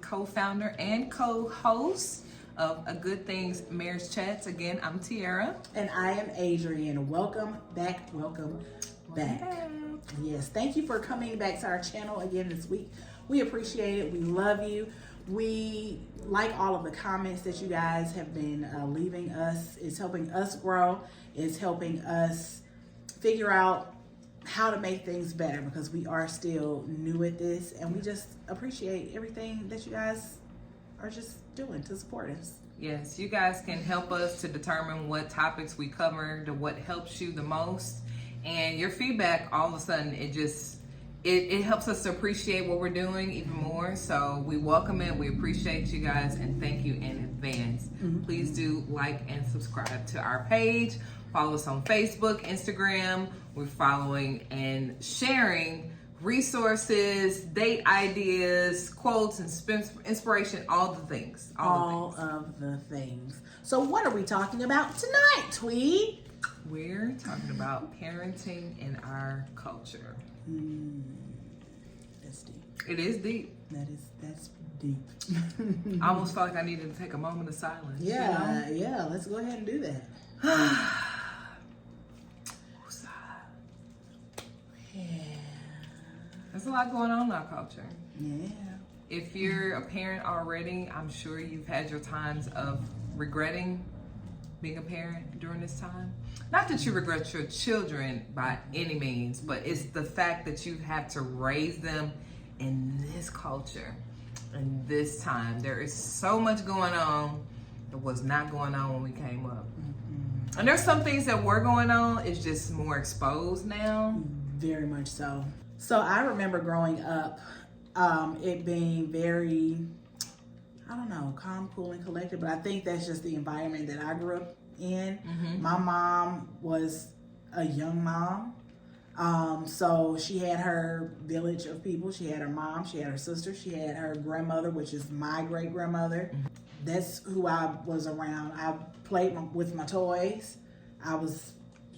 co-founder and co-host of A Good Things Marriage Chats. Again, I'm Tiara. And I am Adrienne. Welcome back. Yes, thank you for coming back to our channel again this week. We appreciate it. We love you. We like all of the comments that you guys have been leaving us. It's helping us grow. It's helping us figure out how to make things better because we are still new at this, and we just appreciate everything that you guys are just doing to support us. Yes, you guys can help us to determine what topics we cover, to what helps you the most, and your feedback all of a sudden it helps us to appreciate what we're doing even more. So we welcome it, we appreciate you guys, and thank you in advance. Please do like and subscribe to our page. Follow us on Facebook, Instagram. We're following and sharing resources, date ideas, quotes, and inspiration, all the things. All of the things. So what are we talking about tonight, Tweed? We're talking about parenting in our culture. That's deep. It is deep. That's deep. I almost felt like I needed to take a moment of silence. Yeah, yeah. Let's go ahead and do that. There's a lot going on in our culture. Yeah. If you're a parent already, I'm sure you've had your times of regretting being a parent during this time. Not that you regret your children by any means, but it's the fact that you have to raise them in this culture, in this time. There is so much going on that was not going on when we came up. And there's some things that were going on, it's just more exposed now. Very much so. So I remember growing up, it being very, I don't know, calm, cool, and collected, but I think that's just the environment that I grew up in. My mom was a young mom. So she had her village of people. She had her mom, she had her sister, she had her grandmother, which is my great grandmother. That's who I was around. I played with my toys. I was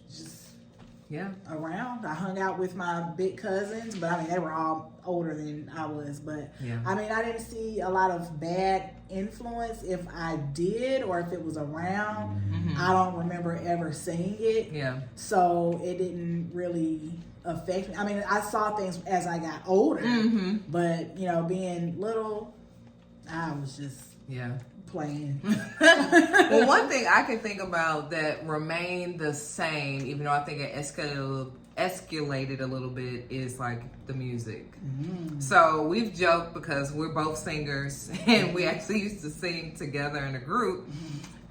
just around. I hung out with my big cousins, but I mean, they were all older than I was. But I mean, I didn't see a lot of bad influence. If I did, or if it was around, I don't remember ever seeing it. So it didn't really affect me. I mean, I saw things as I got older, but you know, being little, I was just playing. Well, one thing I can think about that remained the same, even though I think it escalated a little bit, is like the music. So we've joked because we're both singers and we actually used to sing together in a group.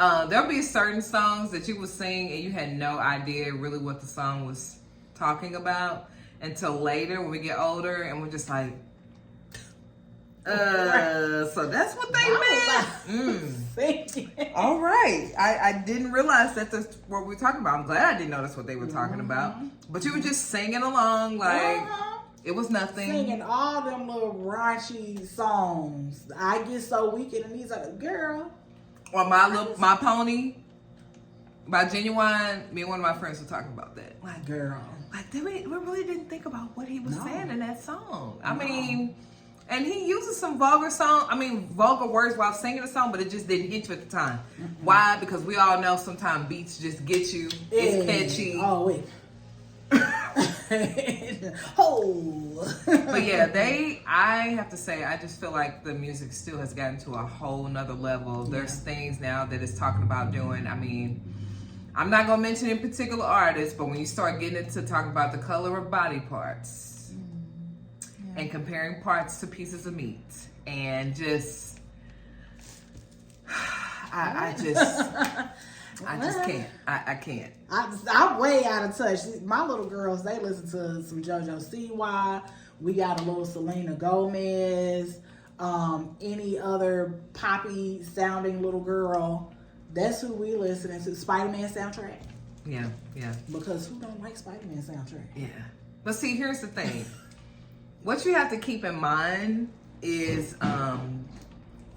There'll be certain songs that you would sing and you had no idea really what the song was talking about until later when we get older, and we're just like, so that's what they meant. All right. I didn't realize that that's what we're talking about. I'm glad I didn't know that's what they were talking about. But you were just singing along like it was nothing. Singing all them little raunchy songs. I get so weak in the knees, like, girl. Or My Pony by Genuine. Me and one of my friends were talking about that. Like, girl. Like, we really didn't think about what he was saying in that song. I mean, and he uses some vulgar words while singing the song, but it just didn't hit you at the time. Why? Because we all know sometimes beats just get you. It's catchy. Oh, wait. But yeah, I have to say, I just feel like the music still has gotten to a whole nother level. There's things now that it's talking about doing. I mean, I'm not going to mention any particular artists, but when you start getting into talking about the color of body parts, and comparing parts to pieces of meat, and just, I just can't. I can't. I'm way out of touch. My little girls, they listen to some JoJo Siwa. We got a little Selena Gomez. Any other poppy sounding little girl. That's who we listening to. Spider-Man soundtrack. Yeah. Because who don't like Spider-Man soundtrack? Yeah. But see, here's the thing. What you have to keep in mind is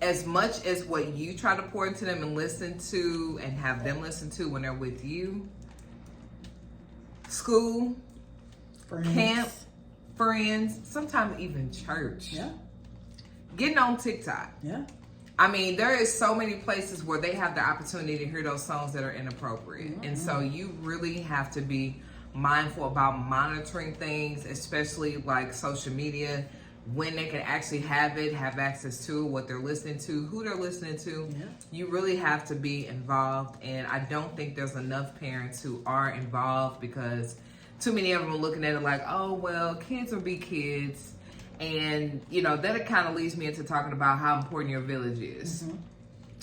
as much as what you try to pour into them and listen to and have them listen to when they're with you, school, camp, friends, sometimes even church. getting on TikTok. Yeah. I mean, there is so many places where they have the opportunity to hear those songs that are inappropriate. And so you really have to be mindful about monitoring things, especially like social media, when they can actually have access to what they're listening to, who they're listening to. Yeah. You really have to be involved. And I don't think there's enough parents who are involved, because too many of them are looking at it like, oh, well, kids will be kids. And, you know, that kind of leads me into talking about how important your village is.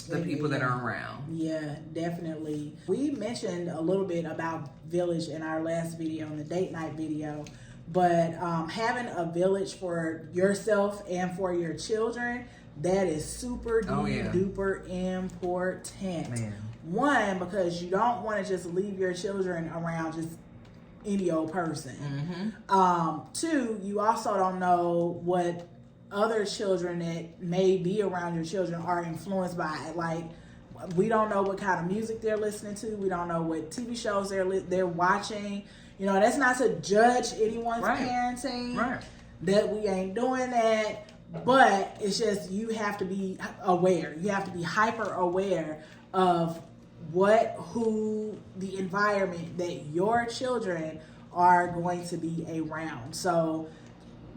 The people that are around. Yeah, definitely. We mentioned a little bit about village in our last video, in the date night video. But having a village for yourself and for your children, that is super duper important. Man. One, because you don't want to just leave your children around just any old person. Two, you also don't know what other children that may be around your children are influenced by. Like, we don't know what kind of music they're listening to. We don't know what TV shows they're watching. You know, that's not to judge anyone's parenting. Right. That we ain't doing that. But it's just, you have to be aware. You have to be hyper aware of the environment that your children are going to be around. So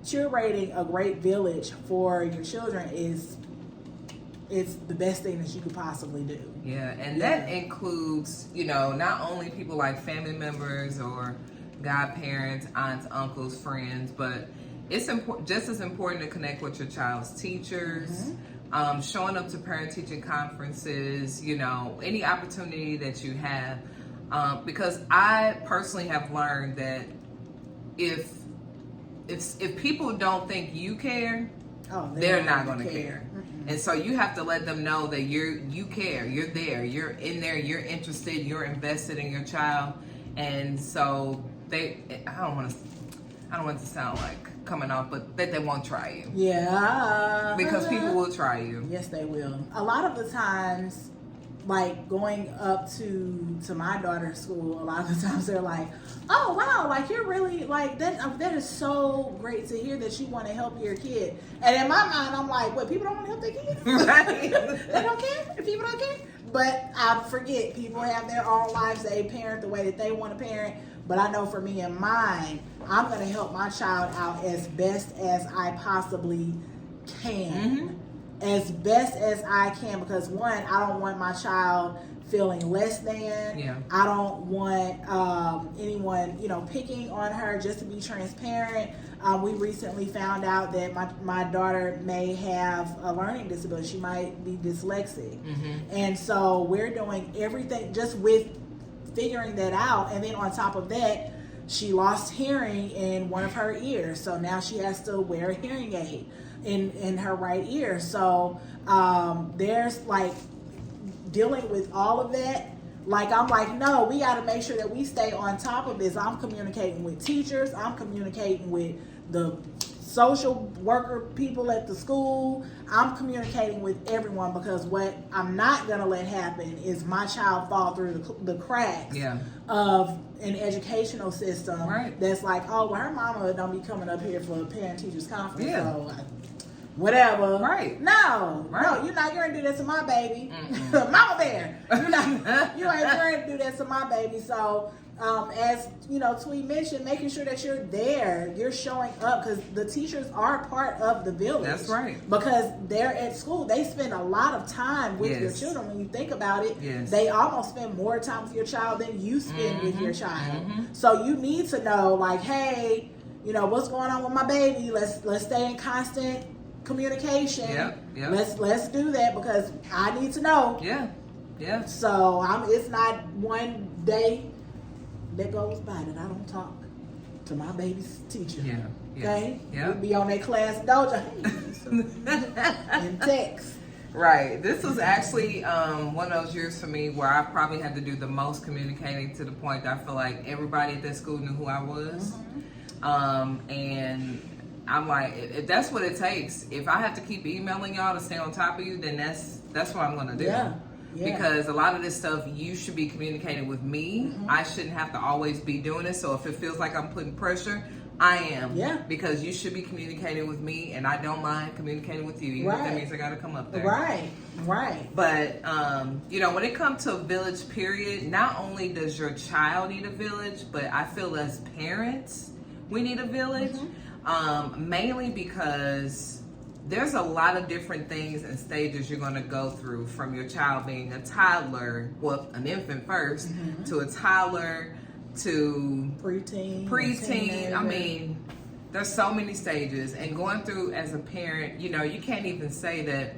curating a great village for your children is the best thing that you could possibly do. Yeah, and that includes, you know, not only people like family members or godparents, aunts, uncles, friends, but it's just as important to connect with your child's teachers, showing up to parent-teaching conferences, you know, any opportunity that you have. Because I personally have learned that if people don't think you care, they're not going to care. And so you have to let them know that you care, you're there, you're in there, you're interested, you're invested in your child. And so I don't want it to sound like coming off, but that they won't try you. Yeah. Because people will try you. Yes, they will. A lot of the times, like going up to my daughter's school, a lot of the times they're like, oh wow, like you're really like that is so great to hear that you want to help your kid. And in my mind, I'm like, what, people don't want to help their kids? Right. They don't care? If people don't care? But I forget, people have their own lives. They parent the way that they want to parent. But I know for me and mine, I'm going to help my child out as best as I possibly can. As best as I can, because one, I don't want my child feeling less than. Yeah. I don't want anyone, you know, picking on her. Just to be transparent, we recently found out that my daughter may have a learning disability. She might be dyslexic. And so we're doing everything just with figuring that out. And then on top of that, she lost hearing in one of her ears. So now she has to wear a hearing aid in her right ear. So there's like dealing with all of that. Like, I'm like, no, we got to make sure that we stay on top of this. I'm communicating with teachers. I'm communicating with the social worker people at the school. I'm communicating with everyone, because what I'm not going to let happen is my child fall through the cracks of an educational system that's like, oh, well, her mama don't be coming up here for a parent-teachers conference, so whatever. No, you're not going to do that to my baby. Mama bear. You ain't going to do that to my baby. So as you know, Tweet mentioned, making sure that you're there, you're showing up, because the teachers are part of the village. That's right. Because they're at school, they spend a lot of time with your children. When you think about it, they almost spend more time with your child than you spend with your child. So you need to know, like, hey, you know, what's going on with my baby? Let's stay in constant communication. Let's do that, because I need to know. So it's not one day that goes by that I don't talk to my baby's teacher. Okay? We'll be on that class dojo in text. Right. This was actually one of those years for me where I probably had to do the most communicating, to the point that I feel like everybody at that school knew who I was. And I'm like, if that's what it takes, if I have to keep emailing y'all to stay on top of you, then that's what I'm going to do. Because a lot of this stuff, you should be communicating with me. I shouldn't have to always be doing it. So if it feels like I'm putting pressure, I am. Yeah. Because you should be communicating with me, and I don't mind communicating with you. Even if that means I got to come up there. Right. But, when it comes to a village, period, not only does your child need a village, but I feel as parents, we need a village. Mainly because there's a lot of different things and stages you're going to go through, from your child being a toddler, well, an infant first, to a toddler, to preteen. I mean, there's so many stages, and going through as a parent, you can't even say that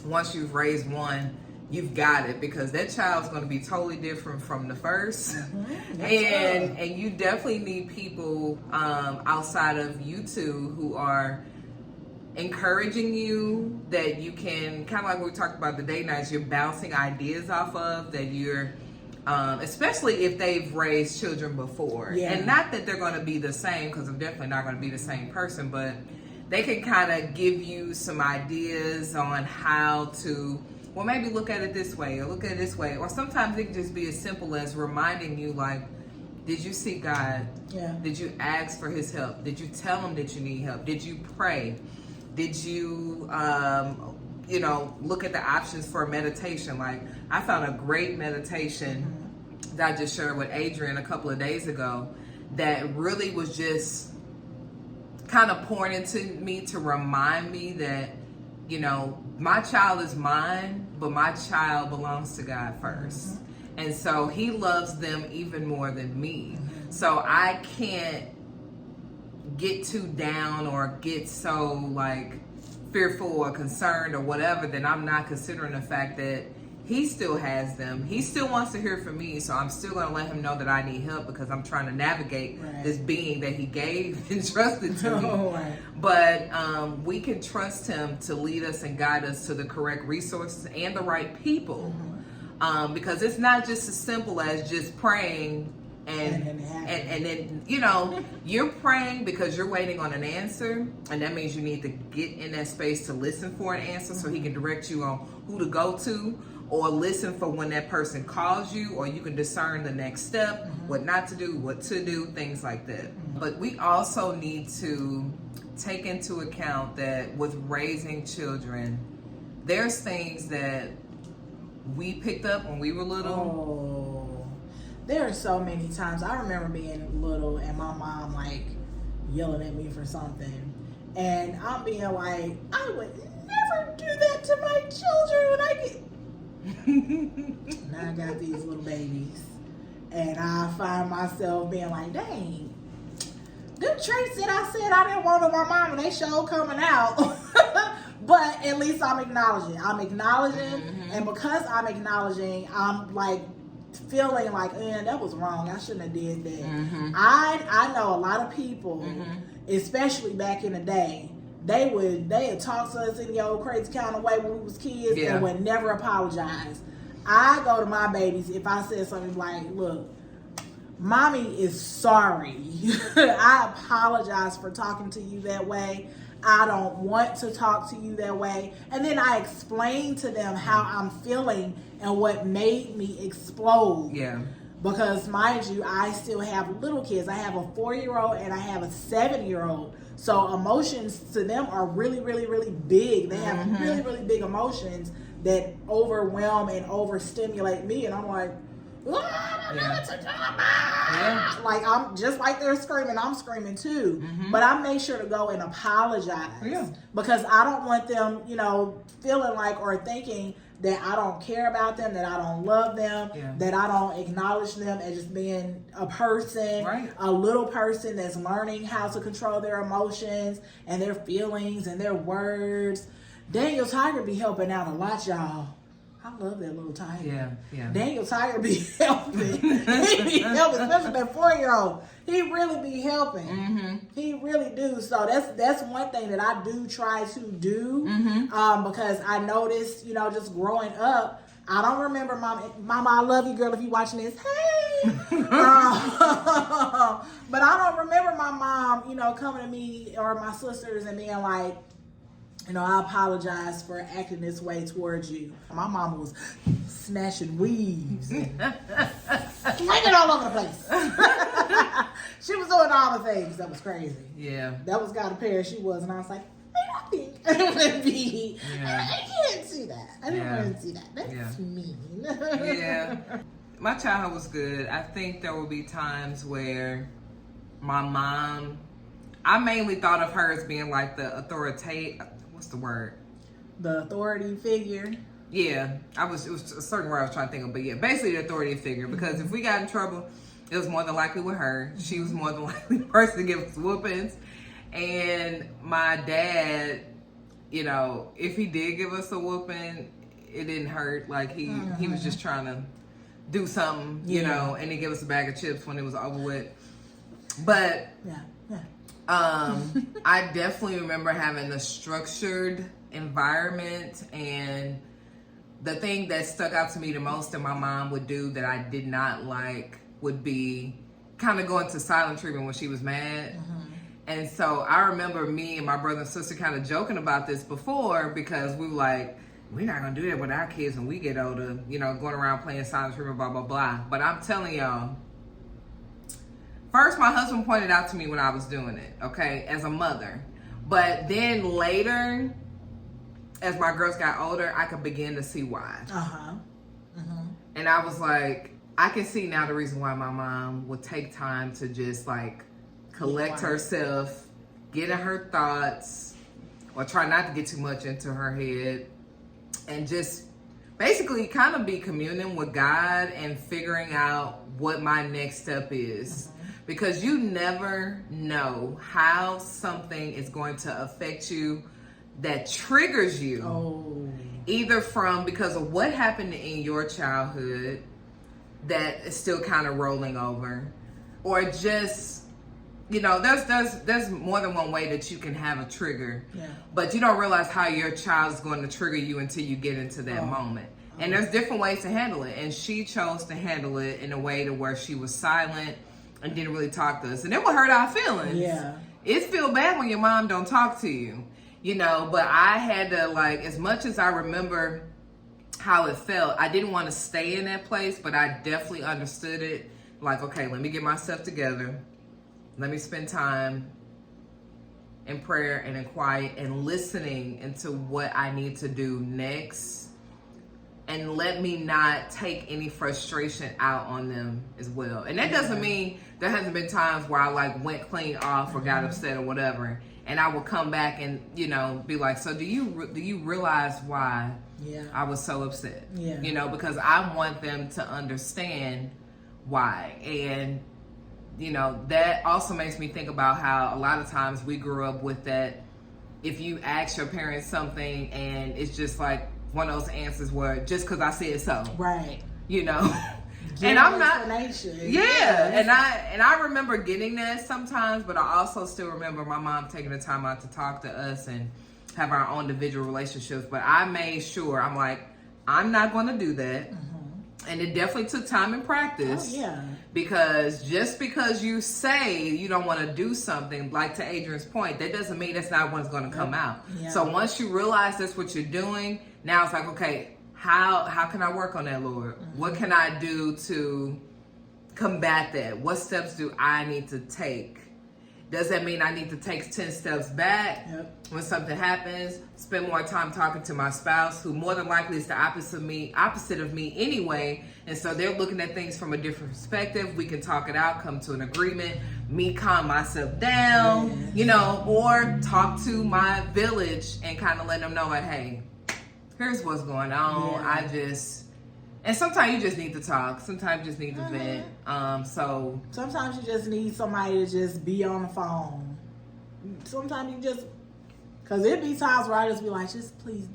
once you've raised one, you've got it, because that child's going to be totally different from the first. And you definitely need people outside of you two who are encouraging you, that you can, kind of like we talked about the date nights, you're bouncing ideas off of, that you're especially if they've raised children before. And not that they're going to be the same, because I'm definitely not going to be the same person, but they can kind of give you some ideas on how to, well, maybe look at it this way, or look at it this way. Or sometimes it can just be as simple as reminding you, like, did you seek God? Did you ask for his help? Did you tell him that you need help? Did you pray? Did you look at the options for meditation? Like, I found a great meditation that I just shared with Adrian a couple of days ago that really was just kind of pouring into me to remind me that, my child is mine, but my child belongs to God first. And so he loves them even more than me. So I can't get too down or get so like fearful or concerned or whatever, then I'm not considering the fact that he still has them. He still wants to hear from me, so I'm still going to let him know that I need help, because I'm trying to navigate this being that he gave and trusted to me. But we can trust him to lead us and guide us to the correct resources and the right people. Because it's not just as simple as just praying and then you're praying because you're waiting on an answer, and that means you need to get in that space to listen for an answer, so he can direct you on who to go to, or listen for when that person calls you, or you can discern the next step, what not to do, what to do, things like that. But we also need to take into account that with raising children, there's things that we picked up when we were little. There are so many times. I remember being little and my mom like yelling at me for something, and I'm being like, I would never do that to my children when I get. Now I got these little babies, and I find myself being like, dang, them traits that I said I didn't want of my mom, and they sure coming out. But at least I'm acknowledging. And because I'm acknowledging, I'm like feeling like, that was wrong. I shouldn't have did that. I know a lot of people, especially back in the day, they would talk to us in the old crazy kind of way when we was kids and would never apologize. I go to my babies if I said something like, look, mommy is sorry. I apologize for talking to you that way. I don't want to talk to you that way. And then I explain to them how I'm feeling and what made me explode. Because mind you, I still have little kids. I have a 4-year-old and I have a 7-year-old. So emotions to them are really, really, really big. They have really, really big emotions that overwhelm and overstimulate me. And I'm like, like, I'm just like they're screaming, I'm screaming too. But I make sure to go and apologize because I don't want them, feeling like or thinking that I don't care about them, that I don't love them, that I don't acknowledge them as just being a person, a little person that's learning how to control their emotions and their feelings and their words. Daniel Tiger be helping out a lot, y'all. I love that little tiger. Daniel Tiger be helping. He be helping, especially that 4-year-old. He really be helping. He really do. So that's one thing that I do try to do because I noticed, just growing up, I don't remember Mama, I love you, girl, if you watching this. Hey! But I don't remember my mom, coming to me or my sisters and being like, I apologize for acting this way towards you. My mama was snatching weaves and flinging all over the place. She was doing all the things that was crazy. Yeah. That was kind of parent she was, and I was like, I don't want to be. Yeah. I can't see that. I don't want to see that. That's mean. Yeah. My childhood was good. I think there will be times where my mom, I mainly thought of her as being like the authoritative, what's the word? The authority figure. Yeah, it was a certain word I was trying to think of, but yeah, basically the authority figure, because if we got in trouble, it was more than likely with her. She was more than likely the person to give us whoopings. And my dad, you know, if he did give us a whooping, it didn't hurt. Like he was just trying to do something, you know, and he gave us a bag of chips when it was over with. But I definitely remember having a structured environment, and the thing that stuck out to me the most that my mom would do that I did not like would be kind of going to silent treatment when she was mad. And so I remember me and my brother and sister kind of joking about this before, because we were like, we're not gonna do that with our kids when we get older, you know, going around playing silent treatment, blah, blah, blah. But I'm telling y'all, first my husband pointed out to me when I was doing it, okay, as a mother. But then later, as my girls got older, I could begin to see why. And I was like, I can see now the reason why my mom would take time to just like collect herself, get in her thoughts, or try not to get too much into her head, and just basically kind of be communing with God and figuring out what my next step is. Because you never know how something is going to affect you that triggers you, either from because of what happened in your childhood that is still kind of rolling over, or just, you know, there's more than one way that you can have a trigger, but you don't realize how your child is going to trigger you until you get into that moment. And there's different ways to handle it, and she chose to handle it in a way to where she was silent and didn't really talk to us, and it would hurt our feelings. It feel bad when your mom don't talk to you, you know. But I had to, like, as much as I remember how it felt, I didn't want to stay in that place, but I definitely understood it. Like, okay, let me get myself together. Let me spend time in prayer and in quiet and listening into what I need to do next. And let me not take any frustration out on them as well. And that doesn't mean there hasn't been times where I like went clean off or got upset or whatever. And I would come back and, you know, be like, so do you realize why I was so upset? You know, because I want them to understand why. And, you know, that also makes me think about how a lot of times we grew up with that. If you ask your parents something and it's just like one of those answers where just because I said so, you know. And I'm not, and I remember getting that sometimes, but I also still remember my mom taking the time out to talk to us and have our own individual relationships. But I made sure, I'm like, I'm not going to do that. And it definitely took time and practice. Because just because you say you don't want to do something, like to Adrian's point, that doesn't mean that's not what's going to come out. So once you realize that's what you're doing, now it's like, okay, how can I work on that, Lord? What can I do to combat that? What steps do I need to take? Does that mean I need to take 10 steps back when something happens? Spend more time talking to my spouse, who more than likely is the opposite of me anyway. And so they're looking at things from a different perspective. We can talk it out, come to an agreement, me calm myself down, you know, or talk to my village and kind of let them know, like, hey, here's what's going on. And sometimes you just need to talk. Sometimes you just need to vent. So sometimes you just need somebody to just be on the phone. Sometimes you just, because it be times where I just be like, please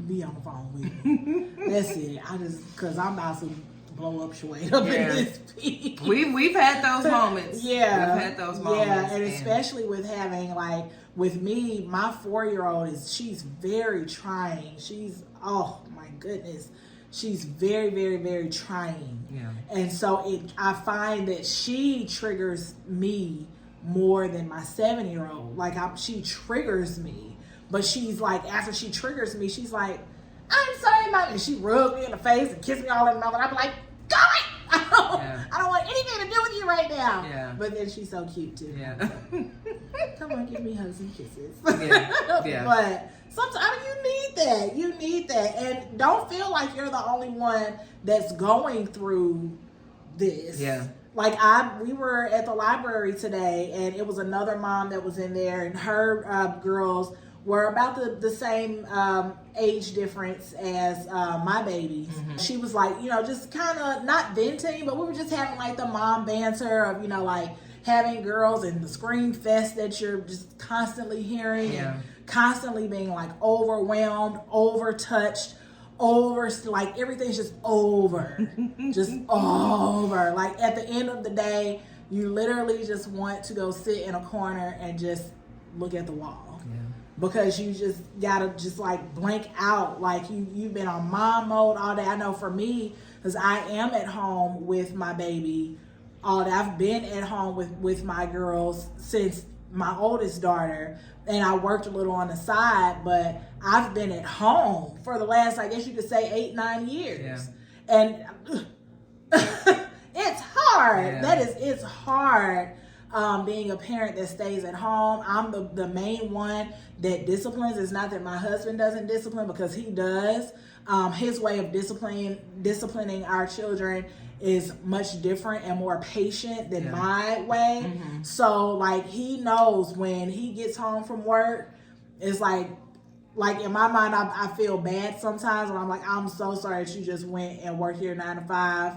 be on the phone with me. That's it. Because I'm about to blow up Shway up in this peak. We've had those moments. We've had those moments. Yeah, and especially with having, like, with me, my 4-year-old she's very trying. She's, oh my goodness. She's very, very, very trying. And so I find that she triggers me more than my 7-year-old. Like, she triggers me. But she's like, after she triggers me, she's like, I'm sorry, Mom. And she rubs me in the face and kisses me all in the mouth. And I'm like, go away. I don't want anything to do with you right now. Yeah. But then she's so cute too. Yeah. Come on, give me hugs and kisses. Yeah. But sometimes you need that. You need that. And don't feel like you're the only one that's going through this. Yeah. Like we were at the library today, and it was another mom that was in there, and her girls were about the same age difference as my babies. Mm-hmm. She was like, just kind of not venting, but we were just having like the mom banter of, like having girls and the scream fest that you're just constantly hearing and constantly being like overwhelmed, overtouched, like everything's just over. Just over. Like at the end of the day, you literally just want to go sit in a corner and just look at the wall. Yeah. Because you just gotta just like blank out. Like you've been on mom mode all day. I know for me, because I am at home with my baby all day. I've been at home with my girls since my oldest daughter, and I worked a little on the side, but I've been at home for the last, I guess you could say, 8-9 years. Yeah. And it's hard. Yeah. It's hard being a parent that stays at home. I'm the main one that disciplines. It's not that my husband doesn't discipline, because he does. His way of disciplining our children is much different and more patient than my way. Mm-hmm. So like he knows when he gets home from work, it's like in my mind, I feel bad sometimes when I'm like, I'm so sorry that you just went and worked here 9 to 5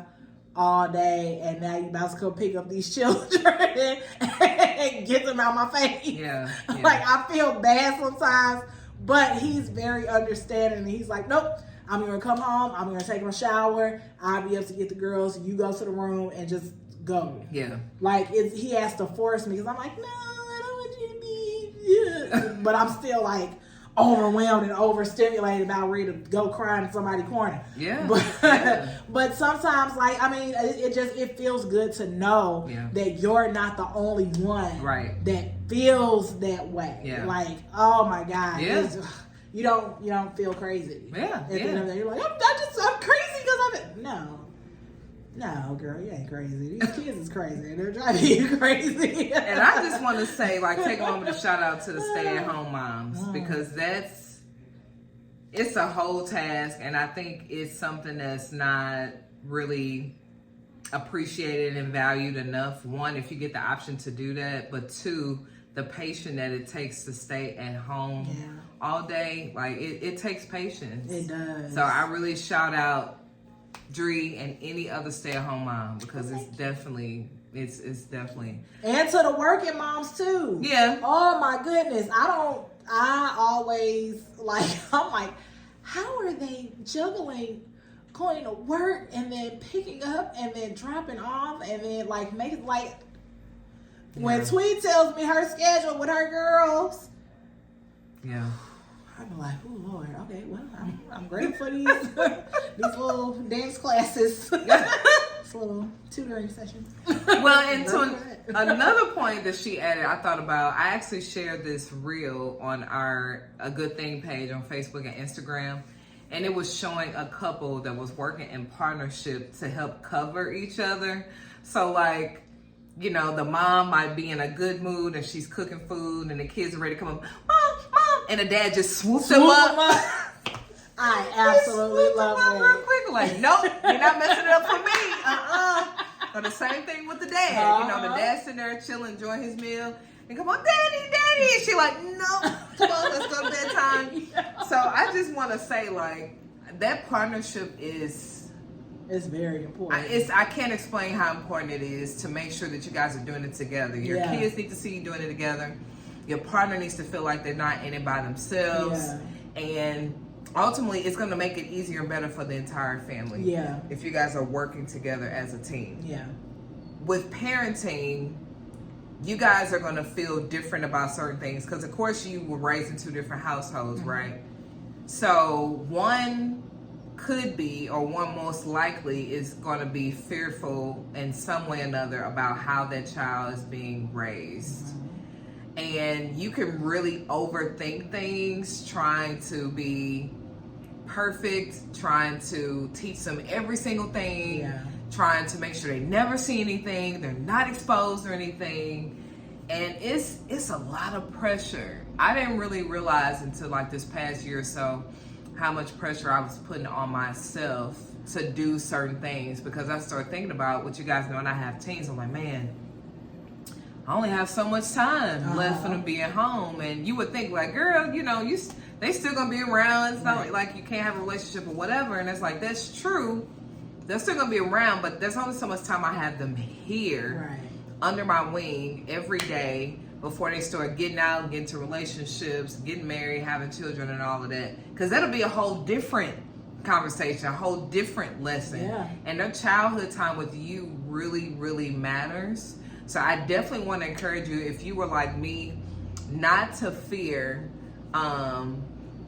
all day, and now you about to go pick up these children and get them out my face. Yeah. Like I feel bad sometimes, but he's very understanding, and he's like, nope, I'm going to come home, I'm going to take my shower, I'll be able to get the girls, you go to the room and just go. Yeah. Like he has to force me, because I'm like, no, I don't want you to be, but I'm still like overwhelmed and overstimulated, about ready to go cry in somebody's corner. Yeah. But sometimes, like, I mean, it feels good to know that you're not the only one that feels that way. Yeah. Like, oh my God. Yeah. You don't feel crazy. Yeah. At the end of the day, you're like, I'm crazy because I'm No, girl, you ain't crazy. These kids is crazy, and they're driving you crazy. And I just want to say, like, take a moment to shout out to the stay-at-home moms, because it's a whole task, and I think it's something that's not really appreciated and valued enough. One, if you get the option to do that, but two, the patience that it takes to stay at home all day, like it takes patience. It does. So I really shout out Dree and any other stay-at-home mom, because it's definitely and to the working moms too. Yeah. Oh my goodness, I always I'm like, how are they juggling going to work and then picking up and then dropping off and then making when Tweet tells me her schedule with her girls. Yeah. I'm like, oh Lord, okay, well, I'm grateful for these little dance classes, this little tutoring sessions. Well, and to another point that she added, I thought about, I actually shared this reel on our A Good Thing page on Facebook and Instagram, and it was showing a couple that was working in partnership to help cover each other. So the mom might be in a good mood and she's cooking food and the kids are ready to come up, Mom, and the dad just swoops them up. I absolutely love it. Real quick, like, nope, you're not messing it up for me. Or the same thing with the dad. The dad's sitting there chilling, enjoying his meal, and come on, Daddy. And she like, no, come on, let's go to bedtime. So I just want to say, that partnership it's very important. I can't explain how important it is to make sure that you guys are doing it together. Your kids need to see you doing it together. Your partner needs to feel like they're not in it by themselves. Yeah. And ultimately, it's going to make it easier and better for the entire family. Yeah. If you guys are working together as a team. Yeah. With parenting, you guys are going to feel different about certain things, because, of course, you were raised in 2 different households, right? So one could be, or one most likely is going to be fearful in some way or another about how that child is being raised. And you can really overthink things trying to be perfect, trying to teach them every single thing, Yeah. trying to make sure they never see anything, they're not exposed or anything. And it's a lot of pressure. I didn't really realize until like this past year or so how much pressure I was putting on myself to do certain things, because I started thinking about what you guys know, and I have teens. I'm like, man, I only have so much time left for them being home. And you would think like, girl, you know, they still gonna be around. It's not like you can't have a relationship or whatever. And it's like, that's true. They're still gonna be around, but there's only so much time I have them here under my wing every day before they start getting out, getting to relationships, getting married, having children and all of that. Because that'll be a whole different conversation, a whole different lesson. Yeah. And their childhood time with you really, really matters. So I definitely want to encourage you, if you were like me, not to fear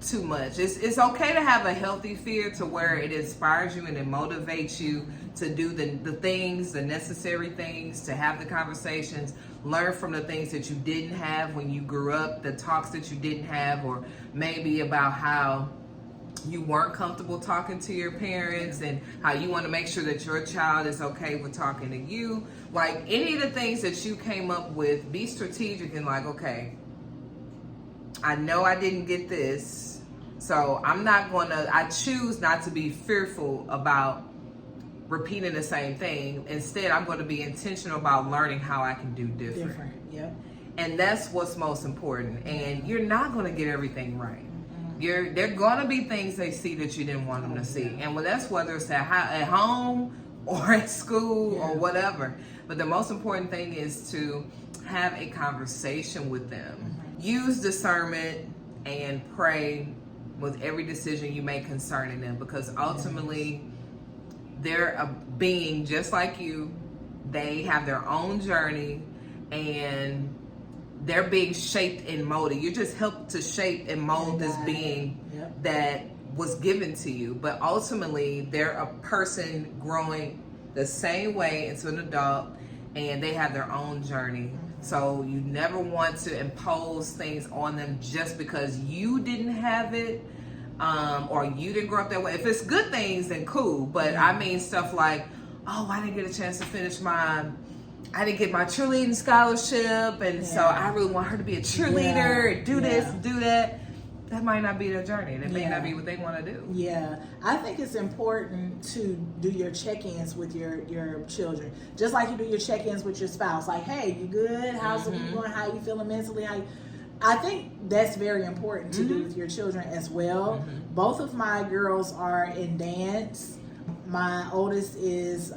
too much. It's okay to have a healthy fear to where it inspires you and it motivates you to do the things, the necessary things, to have the conversations, learn from the things that you didn't have when you grew up, the talks that you didn't have, or maybe about how you weren't comfortable talking to your parents and how you want to make sure that your child is okay with talking to you. Like any of the things that you came up with, be strategic and like, okay, I know I didn't get this, so I choose not to be fearful about repeating the same thing. Instead, I'm going to be intentional about learning how I can do different. Yep. And that's what's most important. And you're not going to get everything right. There going to be things they see that you didn't want them to see. And that's whether it's at home or at school or whatever. But the most important thing is to have a conversation with them. Use discernment and pray with every decision you make concerning them, because ultimately they're a being just like you. They have their own journey and they're being shaped and molded. You just help to shape and mold this being that was given to you. But ultimately, they're a person growing the same way into an adult, and they have their own journey. So you never want to impose things on them just because you didn't have it, or you didn't grow up that way. If it's good things, then cool. But I mean stuff like, oh, I didn't get a chance to finish I didn't get my cheerleading scholarship, and so I really want her to be a cheerleader, and do this, do that. That might not be their journey. That may not be what they want to do. Yeah, I think it's important to do your check-ins with your children, just like you do your check-ins with your spouse. Like, hey, you good? How's the week going? How you feeling mentally? I think that's very important to do with your children as well. Both of my girls are in dance. My oldest is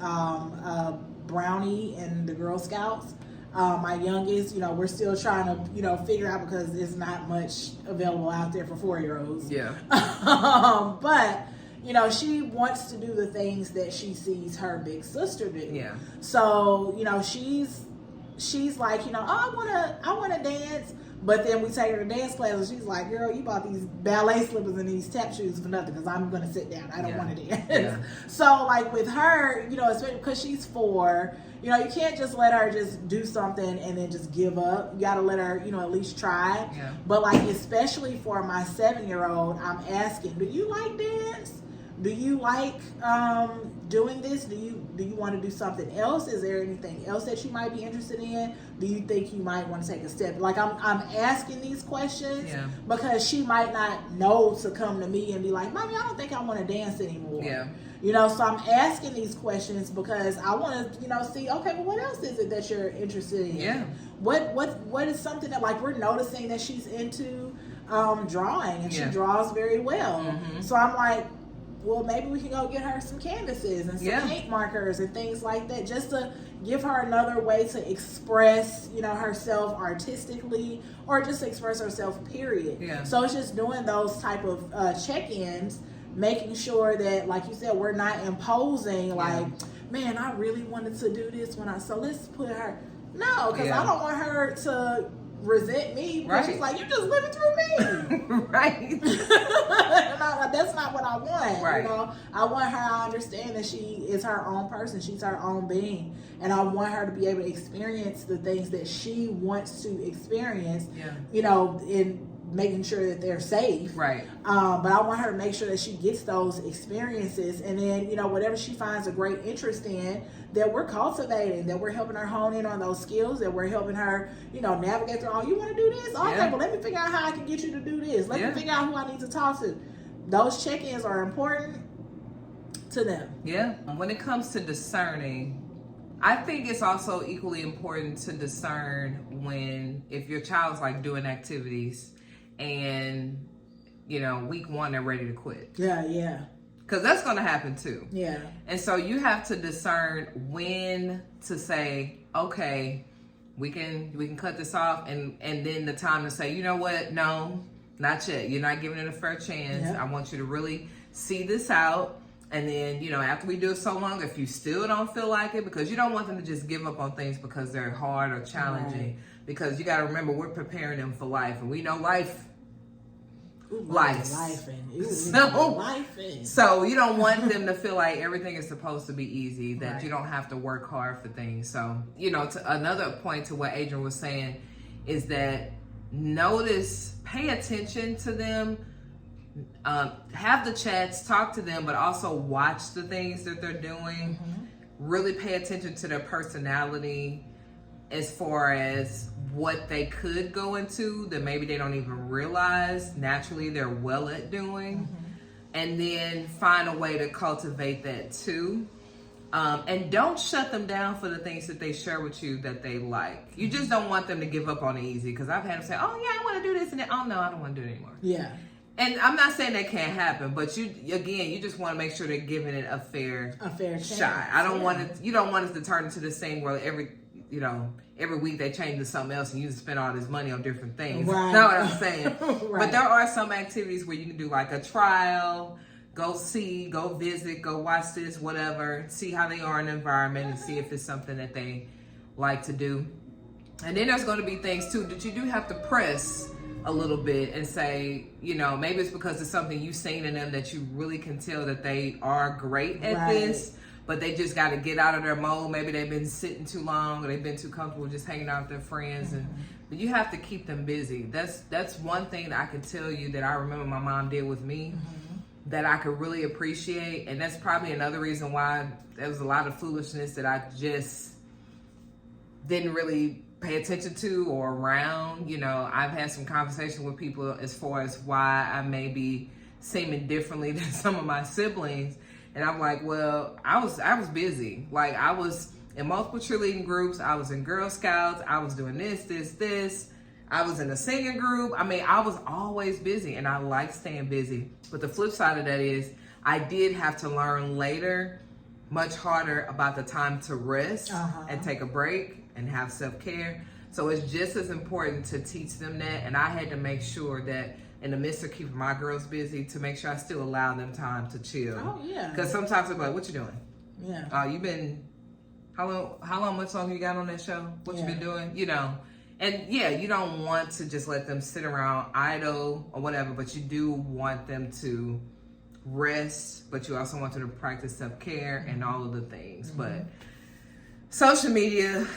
Brownie in the Girl Scouts. My youngest, we're still trying to, figure out, because there's not much available out there for 4-year-olds. Yeah. But, she wants to do the things that she sees her big sister do. Yeah. So, she's like, I want to dance. But then we take her to dance class, and she's like, girl, you bought these ballet slippers and these tap shoes for nothing, because I'm going to sit down. I don't want to dance. Yeah. So, like, with her, especially because she's 4, you can't just let her just do something and then just give up. You got to let her, at least try. Yeah. But, like, especially for my 7-year-old, I'm asking, do you like dance? Do you like doing this? Do you want to do something else? Is there anything else that you might be interested in? Do you think you might want to take a step? Like, I'm asking these questions because she might not know to come to me and be like, Mommy, I don't think I want to dance anymore. Yeah. So I'm asking these questions because I want to, see, okay, well, what else is it that you're interested in? Yeah. What is something that, like, we're noticing that she's into drawing, and she draws very well. So I'm like, well, maybe we can go get her some canvases and some paint markers and things like that, just to give her another way to express, herself artistically, or just express herself, period. Yeah. So it's just doing those type of check-ins, making sure that, like you said, we're not imposing, like, man, I really wanted to do this so let's put her. No, because I don't want her to resent me. Right. She's like, you're just living through me. Right. That's not what I want. Right. I want her to understand that she is her own person. She's her own being. And I want her to be able to experience the things that she wants to experience, making sure that they're safe. Right. But I want her to make sure that she gets those experiences, and then, you know, whatever she finds a great interest in, that we're cultivating, that we're helping her hone in on those skills, that we're helping her, you know, navigate through, oh, you want to do this? Okay, well, let me figure out how I can get you to do this. Let me figure out who I need to talk to. Those check-ins are important to them. Yeah. When it comes to discerning, I think it's also equally important to discern if your child's like doing activities and, you know, week 1 they're ready to quit. Yeah. Because that's going to happen too. Yeah. And so you have to discern when to say, okay, we can cut this off, and then the time to say, you know what, no, not yet. You're not giving it a fair chance. Yep. I want you to really see this out. And then, you know, after we do it so long, if you still don't feel like it, because you don't want them to just give up on things because they're hard or challenging. Right. Because you got to remember, we're preparing them for life. And we know life. So you don't want them to feel like everything is supposed to be easy, that you don't have to work hard for things. So, you know, another point to what Adrian was saying is that pay attention to them, have the chats, talk to them, but also watch the things that they're doing. Mm-hmm. Really pay attention to their personality as far as what they could go into that maybe they don't even realize naturally they're well at doing. Mm-hmm. And then find a way to cultivate that too. And don't shut them down for the things that they share with you that they like. You just don't want them to give up on it easy, because I've had them say, oh yeah, I want to do this, and then, oh no, I don't want to do it anymore. Yeah. And I'm not saying that can't happen, but you just want to make sure they're giving it a fair shot. I don't want it. You don't want it to turn into this thing where every week they change to something else and you spend all this money on different things. Right. You know what I'm saying? Right. But there are some activities where you can do like a trial, go visit, go watch this, whatever, see how they are in the environment and see if it's something that they like to do. And then there's going to be things too that you do have to press a little bit and say, you know, maybe it's because it's something you've seen in them that you really can tell that they are great at this, but they just got to get out of their mode. Maybe they've been sitting too long, or they've been too comfortable just hanging out with their friends. Mm-hmm. But you have to keep them busy. That's one thing that I can tell you that I remember my mom did with me, mm-hmm. that I could really appreciate. And that's probably another reason why there was a lot of foolishness that I just didn't really pay attention to or around. You know, I've had some conversation with people as far as why I may be seeming differently than some of my siblings. And I'm like, well, I was busy. Like, I was in multiple cheerleading groups. I was in Girl Scouts. I was doing this. I was in a singing group. I mean, I was always busy, and I like staying busy. But the flip side of that is I did have to learn later much harder about the time to rest and take a break and have self-care. So it's just as important to teach them that. And I had to make sure that in the midst of keeping my girls busy, to make sure I still allow them time to chill. Oh, yeah. Because sometimes they're like, what you doing? Yeah. Oh, you been, how long, much longer you got on that show? What you been doing? You know. And yeah, you don't want to just let them sit around idle or whatever, but you do want them to rest, but you also want them to practice self-care and all of the things. Mm-hmm. But social media,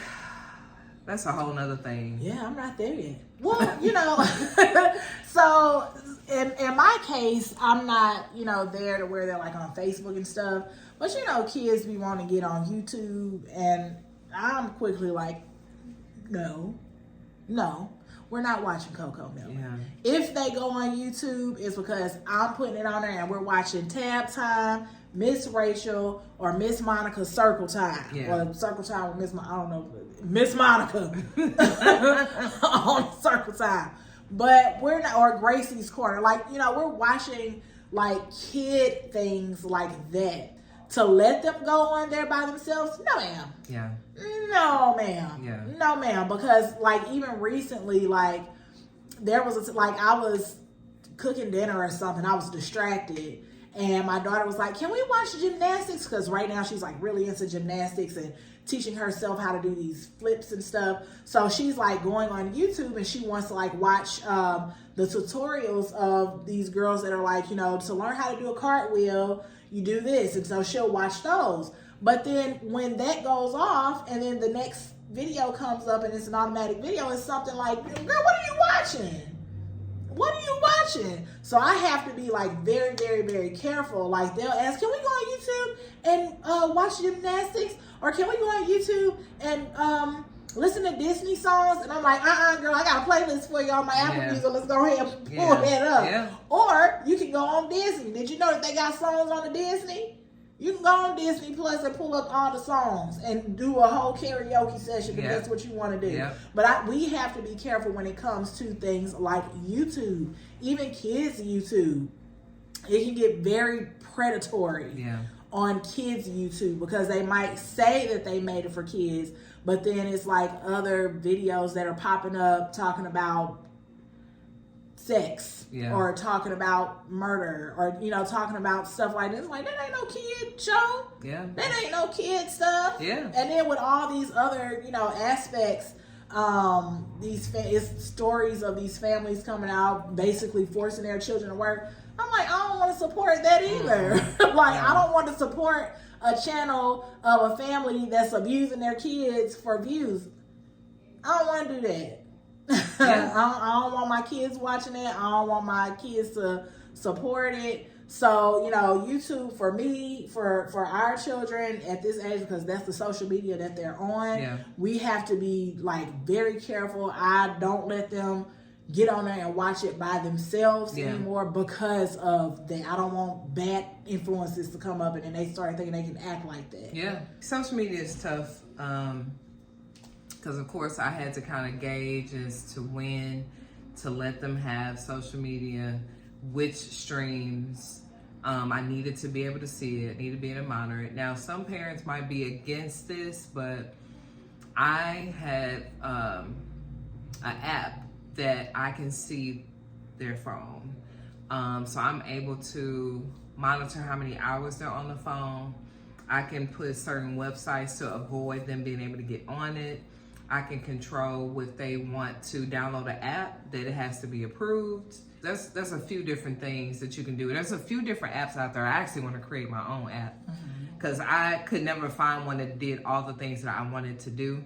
that's a whole nother thing. Yeah, I'm not there yet. Well, you know, so in my case, I'm not, you know, there to where they're like on Facebook and stuff. But, you know, kids be wanting to get on YouTube, and I'm quickly like, no, we're not watching Coco Melon. Yeah. If they go on YouTube, it's because I'm putting it on there and we're watching Tab Time, Miss Rachel, or Miss Monica's Circle Time. Yeah. Or Circle Time with Miss Monica on Circle Time. But we're not, or Gracie's Corner. Like, you know, we're watching like kid things like that. To let them go on there by themselves? No, ma'am. Yeah. No, ma'am. Yeah. No, ma'am. Because like even recently, like there was I was cooking dinner or something. I was distracted. And my daughter was like, can we watch gymnastics? Because right now she's like really into gymnastics and teaching herself how to do these flips and stuff. So she's like going on YouTube and she wants to like watch the tutorials of these girls that are like, you know, to learn how to do a cartwheel, you do this. And so she'll watch those. But then when that goes off and then the next video comes up and it's an automatic video, it's something like, girl, what are you watching? what are you watching? So I have to be like very, very, very careful. Like they'll ask, can we go on YouTube and watch gymnastics? Or can we go on YouTube and listen to Disney songs? And I'm like, girl, I got a playlist for you on my Apple Music. Let's go ahead and pull that up. Yeah. Or you can go on Disney. Did you know that they got songs on the Disney? You can go on Disney Plus and pull up all the songs and do a whole karaoke session if that's what you want to do. Yeah. But we have to be careful when it comes to things like YouTube, even kids' YouTube. It can get very predatory on kids' YouTube because they might say that they made it for kids, but then it's like other videos that are popping up talking about sex or talking about murder or talking about stuff like this. Like, that ain't no kid show. That ain't no kid stuff. And then with all these other aspects, it's stories of these families coming out basically forcing their children to work. I'm like, I don't want to support that either. I don't want to support a channel of a family that's abusing their kids for views. I don't want to do that. I don't want my kids watching it. I don't want my kids to support it. So, YouTube for me, for our children at this age, because that's the social media that they're on, we have to be very careful. I don't let them get on there and watch it by themselves anymore because of that. I don't want bad influences to come up and then they start thinking they can act like that. Social media is tough. Because of course I had to kind of gauge as to when to let them have social media, which streams I needed to be able to see it, needed to be able to monitor it. Now some parents might be against this, but I had an app that I can see their phone. So I'm able to monitor how many hours they're on the phone. I can put certain websites to avoid them being able to get on it. I can control if they want to download an app, that it has to be approved. There's a few different things that you can do. There's a few different apps out there. I actually want to create my own app because I could never find one that did all the things that I wanted to do.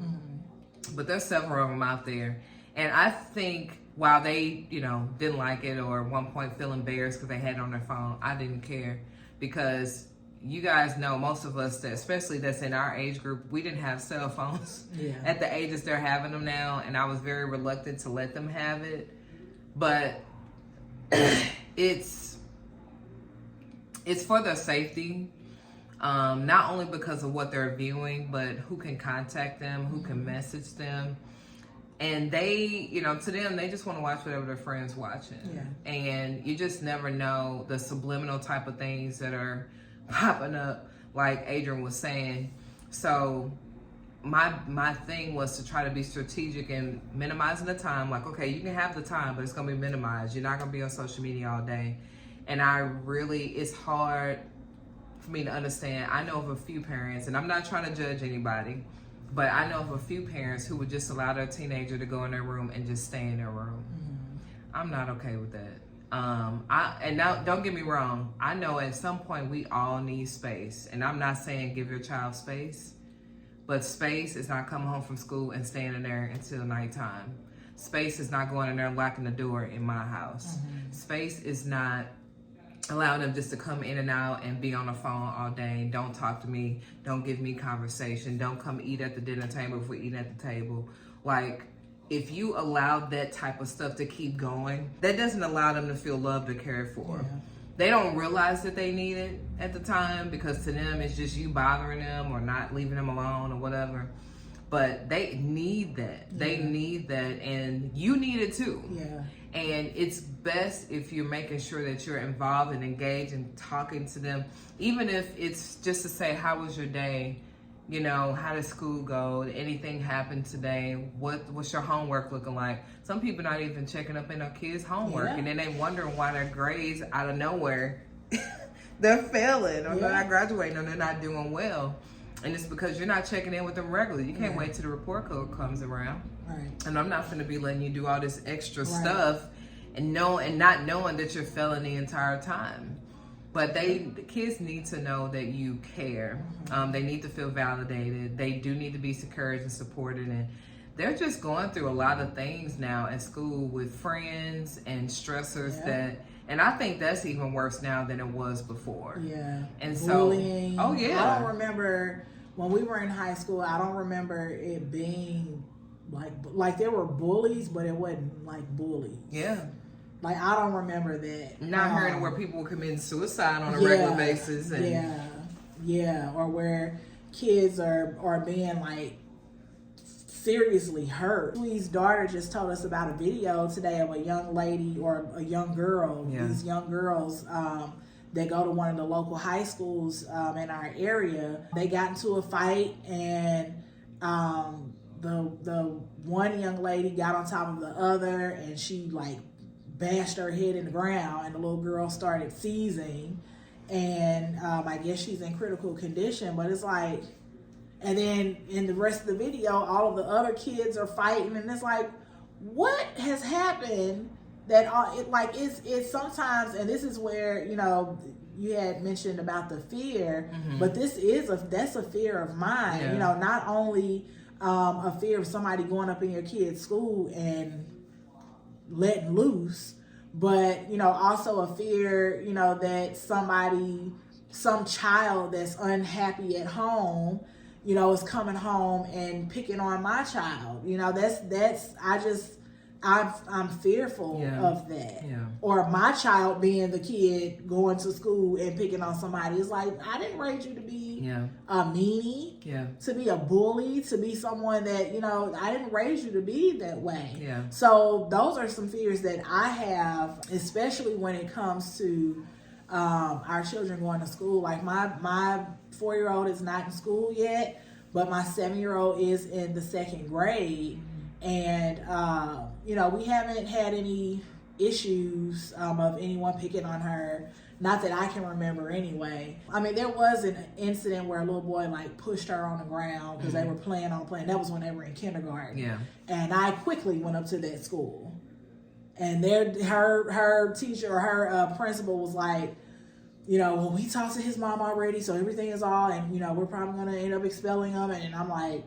But there's several of them out there. And I think while they, didn't like it or at one point feel embarrassed because they had it on their phone, I didn't care because you guys know, most of us, especially that's in our age group, we didn't have cell phones at the ages they're having them now, and I was very reluctant to let them have it. But it's for their safety, not only because of what they're viewing, but who can contact them, who can message them. And they, to them, they just want to watch whatever their friends watching. And you just never know the subliminal type of things that are popping up, like Adrian was saying. So my thing was to try to be strategic and minimizing the time. Like, okay, you can have the time, but it's going to be minimized. You're not going to be on social media all day. And it's hard for me to understand. I know of a few parents, and I'm not trying to judge anybody, but I know of a few parents who would just allow their teenager to go in their room and just stay in their room. I'm not okay with that. And now, don't get me wrong, I know at some point we all need space, and I'm not saying give your child space, but space is not coming home from school and staying in there until nighttime. Space is not going in there and locking the door in my house. Space is not allowing them just to come in and out and be on the phone all day. Don't talk to me. Don't give me conversation. Don't come eat at the dinner table if we're eating at the table. Like, if you allow that type of stuff to keep going, that doesn't allow them to feel loved or cared for. They don't realize that they need it at the time because to them it's just you bothering them or not leaving them alone or whatever. But they need that. They need that, and you need it too. And it's best if you're making sure that you're involved and engaged and talking to them, even if it's just to say, how was your day? How did school go? Did anything happen today? What's your homework looking like? Some people not even checking up in their kids' homework, and then they wondering why their grades out of nowhere, they're failing or they're not graduating or they're not doing well. And it's because you're not checking in with them regularly. You can't wait till the report code comes around. And I'm not going to be letting you do all this extra stuff and not knowing that you're failing the entire time. But the kids need to know that you care. They need to feel validated. They do need to be encouraged and supported, and they're just going through a lot of things now at school with friends and stressors and I think that's even worse now than it was before. Yeah. And bullying. So, oh yeah. I don't remember when we were in high school, I don't remember it being like there were bullies, but it wasn't like bullies. Yeah. Like, I don't remember that. Not hearing where people were committing suicide on a regular basis. And yeah. Or where kids are being like seriously hurt. Louis' daughter just told us about a video today of a young lady or a young girl. These young girls that go to one of the local high schools in our area. They got into a fight, and the one young lady got on top of the other, and she like bashed her head in the ground, and the little girl started seizing, and I guess she's in critical condition. But it's like, and then in the rest of the video, all of the other kids are fighting, and it's like, what has happened that it's sometimes, and this is where, you know, you had mentioned about the fear, but that's a fear of mine. You know, not only a fear of somebody going up in your kid's school and letting loose, but, you know, also a fear, you know, that some child that's unhappy at home, you know, is coming home and picking on my child. You know, I'm fearful of that. Yeah. Or my child being the kid going to school and picking on somebody. It's like, I didn't raise you to be a meanie, to be a bully, to be someone that, you know, I didn't raise you to be that way. Yeah. So those are some fears that I have, especially when it comes to our children going to school. Like my 4-year-old is not in school yet, but my 7-year-old is in the 2nd grade. And, you know, we haven't had any issues of anyone picking on her. Not that I can remember anyway. I mean, there was an incident where a little boy like pushed her on the ground because they were playing. That was when they were in kindergarten. Yeah. And I quickly went up to that school. And her teacher or her principal was like, you know, well, we talked to his mom already, so everything is all, and, you know, we're probably going to end up expelling him. And I'm like,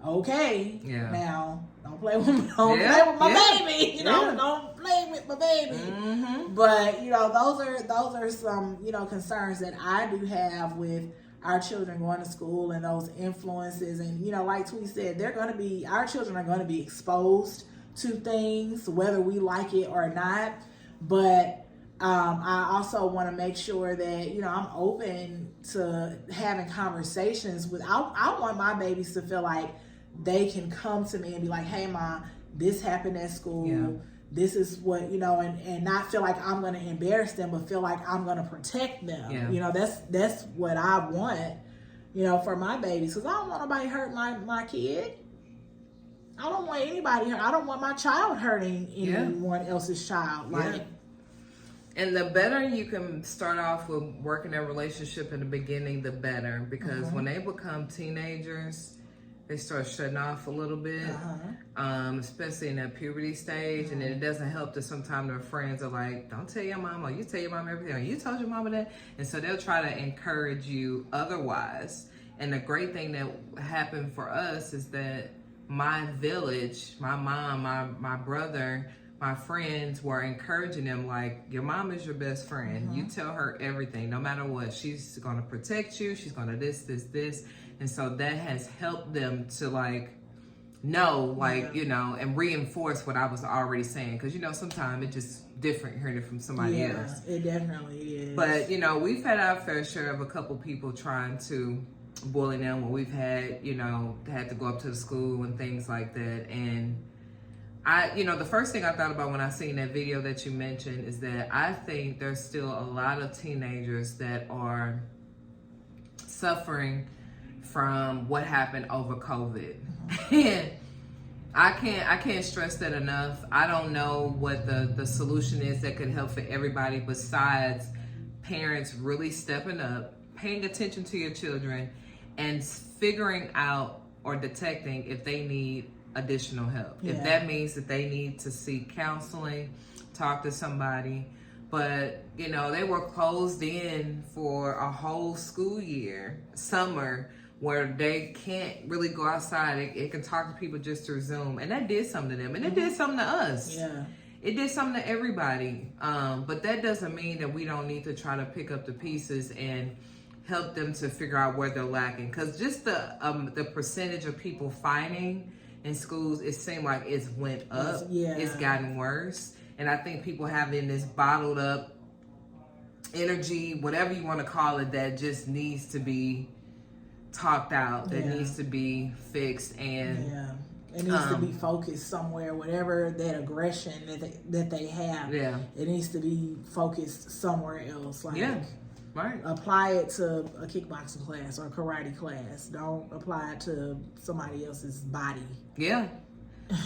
okay, now don't play with my baby, you know, don't play with my baby. But, you know, those are some, you know, concerns that I do have with our children going to school and those influences. And, you know, like Tweet said, our children are going to be exposed to things, whether we like it or not. But I also want to make sure that, you know, I'm open to having conversations with, I want my babies to feel like they can come to me and be like, hey, Mom, this happened at school. This is what, you know, and not feel like I'm going to embarrass them, but feel like I'm going to protect them. You know, that's what I want, you know, for my babies. Because I don't want nobody hurt my kid. I don't want anybody hurt. I don't want my child hurting anyone else's child. Like, and the better you can start off with working a relationship in the beginning, the better. Because when they become teenagers, they start shutting off a little bit, especially in that puberty stage. And then it doesn't help that sometimes their friends are like, don't tell your mom, or you tell your mom everything, or you told your mama that. And so they'll try to encourage you otherwise. And the great thing that happened for us is that my village, my mom, my brother, my friends were encouraging them, like, your mom is your best friend. You tell her everything, no matter what. She's going to protect you. She's going to this. And so that has helped them to, like, know, like, you know, and reinforce what I was already saying. Because, you know, sometimes it's just different hearing it from somebody else. It definitely is. But, you know, we've had our fair share of a couple people trying to bully them when we've had, you know, had to go up to the school and things like that. And you know, the first thing I thought about when I seen that video that you mentioned is that I think there's still a lot of teenagers that are suffering from what happened over COVID. And I can't stress that enough. I don't know what the solution is that could help for everybody besides parents really stepping up, paying attention to your children, and figuring out or detecting if they need additional help. If that means that they need to seek counseling, talk to somebody. But, you know, they were closed in for a whole school year, summer, where they can't really go outside. It can talk to people just through Zoom. And that did something to them. And it did something to us. Yeah. It did something to everybody. But that doesn't mean that we don't need to try to pick up the pieces and help them to figure out where they're lacking. Because just the percentage of people fighting in schools, it seemed like it's went up. Yeah. It's gotten worse. And I think people having this bottled up energy, whatever you want to call it, that just needs to be talked out, that needs to be fixed, and it needs to be focused somewhere. Whatever that aggression that they have, it needs to be focused somewhere else. Like, right. Apply it to a kickboxing class or a karate class. Don't apply it to somebody else's body. Yeah.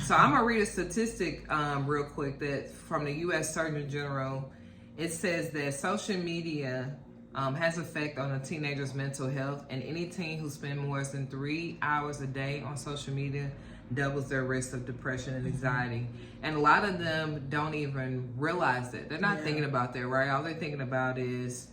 So I'm gonna read a statistic real quick that from the U.S. Surgeon General. It says that social media has effect on a teenager's mental health, and any teen who spends more than 3 hours a day on social media doubles their risk of depression and anxiety. And a lot of them don't even realize that. They're not thinking about that, right? All they're thinking about is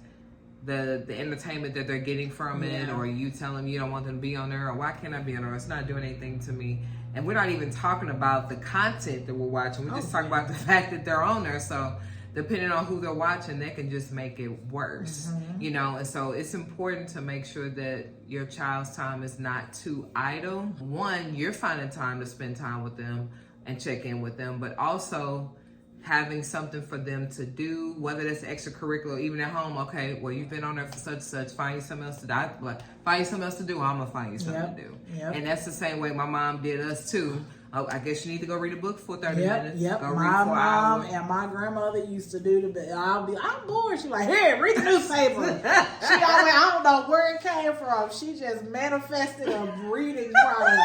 the entertainment that they're getting from it, or you tell them you don't want them to be on there, or why can't I be on there? It's not doing anything to me. And we're not even talking about the content that we're watching. We just talk about the fact that they're on there. So depending on who they're watching, that can just make it worse, you know? And so it's important to make sure that your child's time is not too idle. One, you're finding time to spend time with them and check in with them, but also having something for them to do, whether that's extracurricular, even at home. Okay, well, you've been on there for such and such, find you something else to do. Find you something else to do, I'm gonna find you something to do. And that's the same way my mom did us too. Oh, I guess you need to go read a book for 30 minutes. Go read my 4 mom hours. And my grandmother used to do I'm bored. She's like, here, read the newspaper. She always, I don't know where it came from. She just manifested a reading product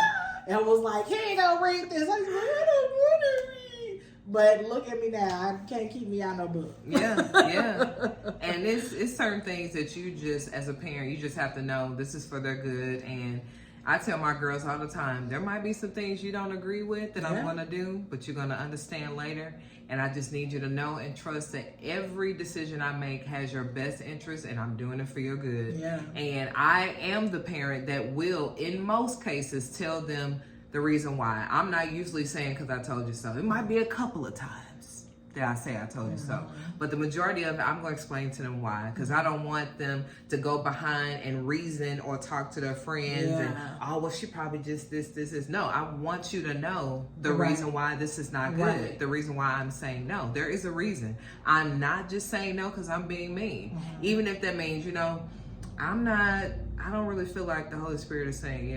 and was like, here you go, read this. I was like, I don't want to read. But look at me now. I can't keep me out no book. And it's certain things that you just, as a parent, you just have to know this is for their good. And I tell my girls all the time, there might be some things you don't agree with that I'm going to do, but you're going to understand later. And I just need you to know and trust that every decision I make has your best interest, and I'm doing it for your good. And I am the parent that will, in most cases, tell them the reason why. I'm not usually saying because I told you so. It might be a couple of times that I say I told you so. But the majority of it, I'm going to explain to them why. Because I don't want them to go behind and reason or talk to their friends and, oh, well, she probably just this. No, I want you to know the reason why this is not good. The reason why I'm saying no. There is a reason. I'm not just saying no because I'm being mean. Even if that means, you know, I don't really feel like the Holy Spirit is saying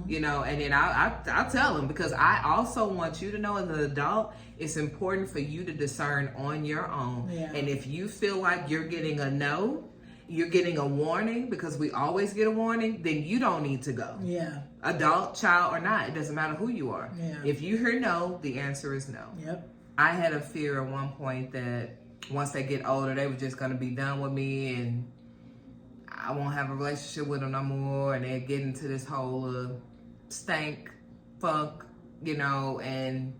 you know, and then I'll tell them, because I also want you to know as an adult, it's important for you to discern on your own. And if you feel like you're getting a no, you're getting a warning, because we always get a warning, then you don't need to go. Adult, child, or not, it doesn't matter who you are. If you hear no, the answer is no. I had a fear at one point that once they get older, they were just going to be done with me and I won't have a relationship with them no more, and they get into this whole stank funk, you know, and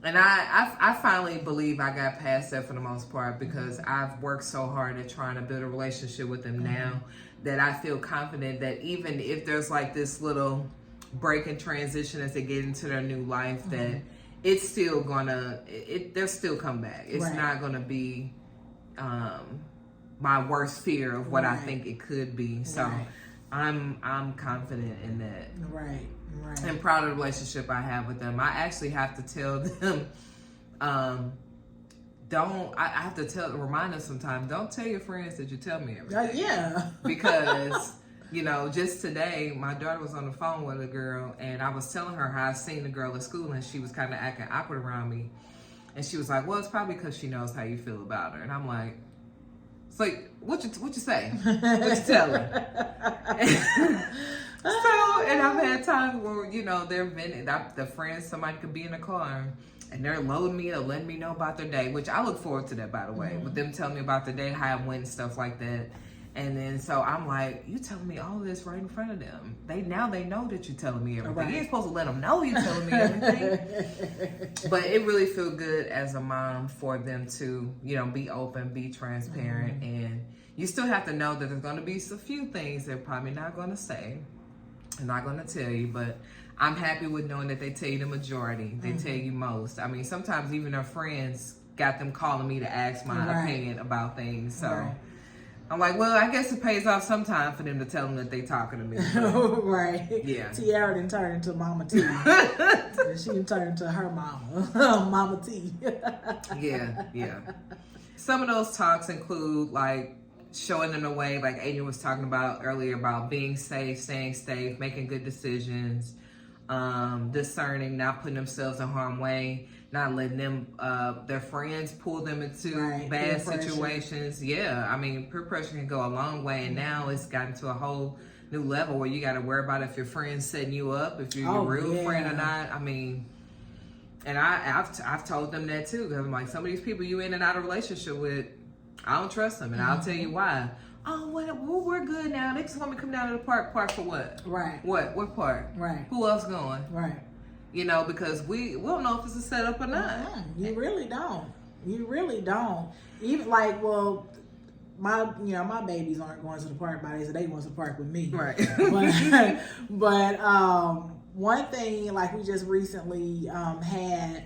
I finally believe I got past that for the most part, because I've worked so hard at trying to build a relationship with them now that I feel confident that even if there's like this little break and transition as they get into their new life, that it's still gonna, they'll still come back. It's not gonna be my worst fear of what I think it could be. So I'm confident in that. And proud of the relationship I have with them. I actually have to tell them, I have to remind them sometimes, don't tell your friends that you tell me everything. Because, you know, just today, my daughter was on the phone with a girl, and I was telling her how I seen the girl at school, and she was kind of acting awkward around me. And she was like, well, it's probably because she knows how you feel about her. And I'm like, it's like, what you say? What you tell her? So, and I've had times where, you know, the friends, somebody could be in the car and they're loading me up, letting me know about their day, which I look forward to that, by the way, with them telling me about their day, how it went and stuff like that. And then, so I'm like, you telling me all this right in front of them. Now they know that you're telling me everything. You ain't supposed to let them know you're telling me everything. But it really feels good as a mom for them to, you know, be open, be transparent. And you still have to know that there's going to be a few things they're probably not going to say. I'm not going to tell you, but I'm happy with knowing that they tell you the majority. They tell you most. I mean, sometimes even their friends got them calling me to ask my opinion about things. So I'm like, well, I guess it pays off sometime for them to tell them that they talking to me. Right. Yeah. Tiara didn't turn into Mama T. She didn't turn into her mama, Mama T. Yeah. Some of those talks include like showing them the way, like Adrian was talking about earlier, about being safe, staying safe, making good decisions, discerning, not putting themselves in harm's way, not letting them their friends pull them into bad situations. Yeah, I mean, peer pressure can go a long way, and now it's gotten to a whole new level where you got to worry about if your friend's setting you up, if you're your real friend or not. I mean, and I've told them that too, because I'm like, some of these people you in and out of relationship with, I don't trust them, and I'll tell you why. Oh, well, we're good now. They just want me to come down to the park. Park for what? Right. What park? Right. Who else going? Right. You know, because we don't know if it's a setup or not. You really don't. You really don't. Even like, well, my babies aren't going to the park by themselves. They going to the park with me. Right. But one thing, like we just recently had,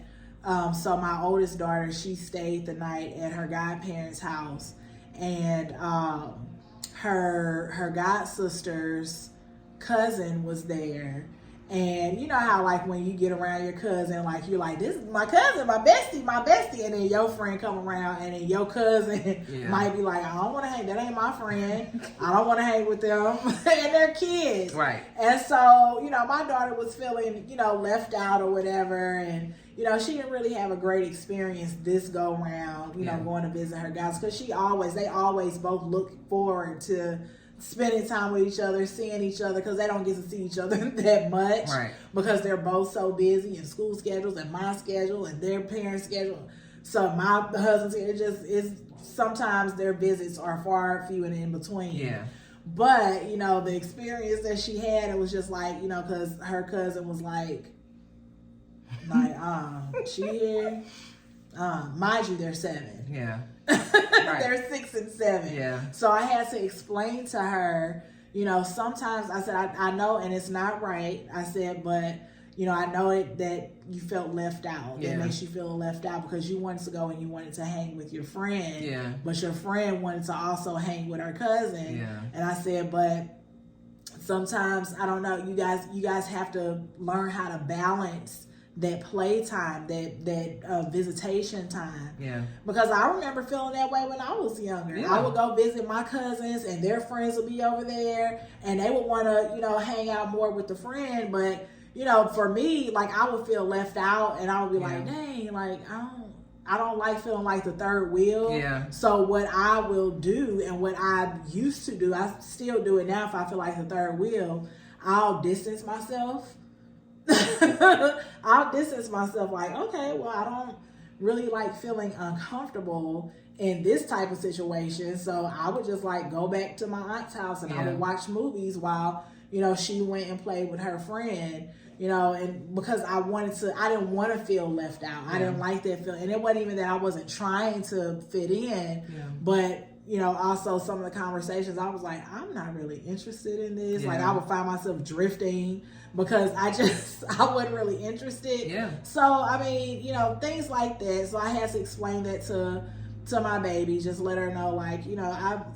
so my oldest daughter, she stayed the night at her godparents' house, and her god sister's cousin was there. And you know how like when you get around your cousin, like you're like, this is my cousin, my bestie, and then your friend come around, and then your cousin might be like, I don't want to hang, that ain't my friend, I don't want to hang with them, and they're kids, right? And so my daughter was feeling left out or whatever, and she didn't really have a great experience this go round, going to visit her guys, because they always both look forward to spending time with each other, seeing each other, because they don't get to see each other that much, right? Because they're both so busy, in school schedules and my schedule and their parents' schedule. So my husband's, sometimes their visits are far few and in between. Yeah. But the experience that she had, it was just like because her cousin was like she here, mind you, they're 7. Yeah. Right. They're 6 and 7. Yeah. So I had to explain to her, sometimes I said, I know, and it's not right. I said, but, I know that you felt left out. It makes you feel left out because you wanted to go and you wanted to hang with your friend. Yeah. But your friend wanted to also hang with her cousin. Yeah. And I said, but sometimes, I don't know, you guys have to learn how to balance that playtime, that visitation time. Yeah. Because I remember feeling that way when I was younger. Yeah. I would go visit my cousins, and their friends would be over there, and they would want to, hang out more with the friend. But, for me, like, I would feel left out, and I would be like, dang, like, I don't like feeling like the third wheel. Yeah. So what I will do, and what I used to do, I still do it now if I feel like the third wheel, I'll distance myself. I'll distance myself, like, okay, well, I don't really like feeling uncomfortable in this type of situation, so I would just like go back to my aunt's house, and I would watch movies while she went and played with her friend, and because I didn't want to feel left out. I didn't like that feeling, and it wasn't even that I wasn't trying to fit in, but also some of the conversations, I was like, I'm not really interested in this. Like, I would find myself drifting because I wasn't really interested. Yeah. So, I mean, things like that. So I had to explain that to my baby, just let her know, like,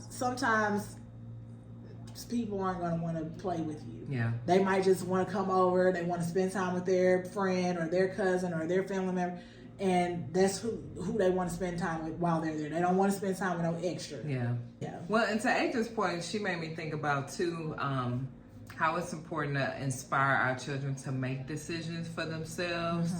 sometimes people aren't going to want to play with you. Yeah. They might just want to come over. They want to spend time with their friend or their cousin or their family member. And that's who they want to spend time with while they're there. They don't want to spend time with no extra. Yeah. Yeah. Well, and to Adrian's point, she made me think about too how it's important to inspire our children to make decisions for themselves,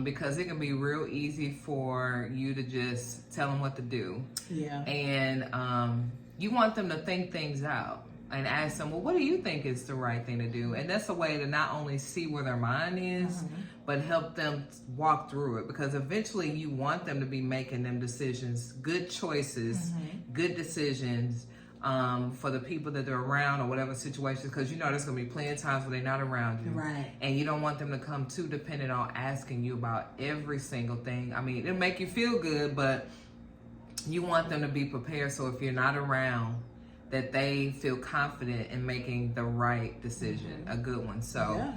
because it can be real easy for you to just tell them what to do. Yeah. And you want them to think things out and ask them, well, what do you think is the right thing to do? And that's a way to not only see where their mind is, but help them walk through it, because eventually you want them to be making them decisions, good choices, good decisions for the people that they're around or whatever situations, because there's going to be plenty of times where they're not around you. Right. And you don't want them to come too dependent on asking you about every single thing. I mean, it'll make you feel good, but you want them to be prepared, so if you're not around, that they feel confident in making the right decision, a good one. So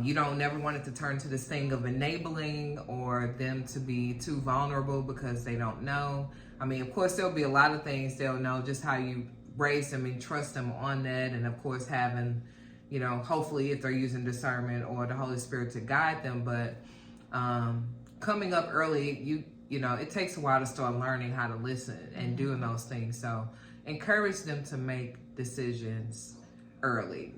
you don't never want it to turn to this thing of enabling or them to be too vulnerable because they don't know. I mean, of course, there'll be a lot of things they'll know, just how you raise them and trust them on that. And of course, having, hopefully if they're using discernment or the Holy Spirit to guide them. But coming up early, it takes a while to start learning how to listen and doing those things. So encourage them to make decisions early.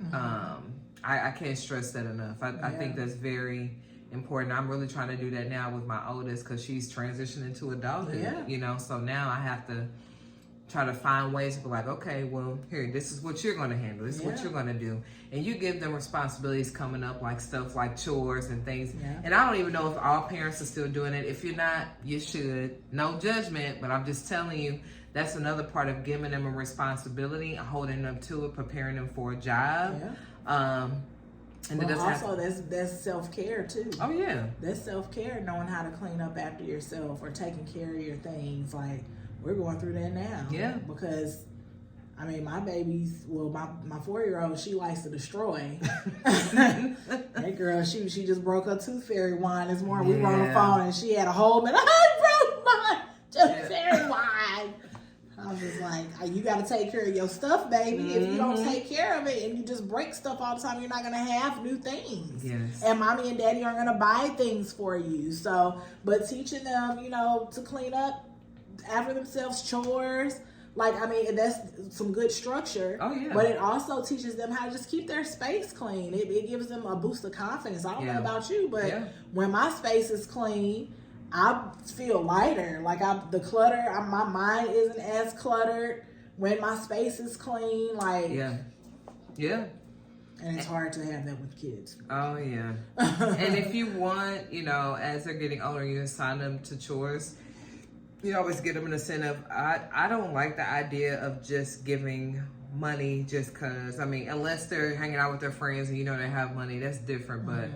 I can't stress that enough. I think that's very important. I'm really trying to do that now with my oldest because she's transitioning to adulthood, so now I have to try to find ways to be like, okay, well, here, this is what you're going to handle. This is what you're going to do. And you give them responsibilities coming up, like stuff like chores and things. And I don't even know if all parents are still doing it. If you're not, you should. No judgment, but I'm just telling you, that's another part of giving them a responsibility, holding them to it, preparing them for a job. And well, also, that's self-care too. Oh, yeah. That's self-care, knowing how to clean up after yourself or taking care of your things. Like, we're going through that now. Yeah. Because, I mean, my babies, well, my 4-year-old, she likes to destroy. That girl, she just broke her tooth fairy wine this morning. We were on the phone and she had a whole minute. I broke my tooth fairy wine. I was just like, you got to take care of your stuff, baby. If you don't take care of it and you just break stuff all the time, you're not going to have new things. Yes. And mommy and daddy aren't going to buy things for you. So, but teaching them, to clean up after themselves, chores. Like, I mean, that's some good structure. Oh, yeah. But it also teaches them how to just keep their space clean. It gives them a boost of confidence. I don't know about you, but when my space is clean, I feel lighter. Like, the clutter, my mind isn't as cluttered when my space is clean. Like, yeah. And it's hard to have that with kids. Oh, yeah. And if you want, as they're getting older, you assign them to chores. You always get them an incentive. I don't like the idea of just giving money just because. I mean, unless they're hanging out with their friends and they have money, that's different. But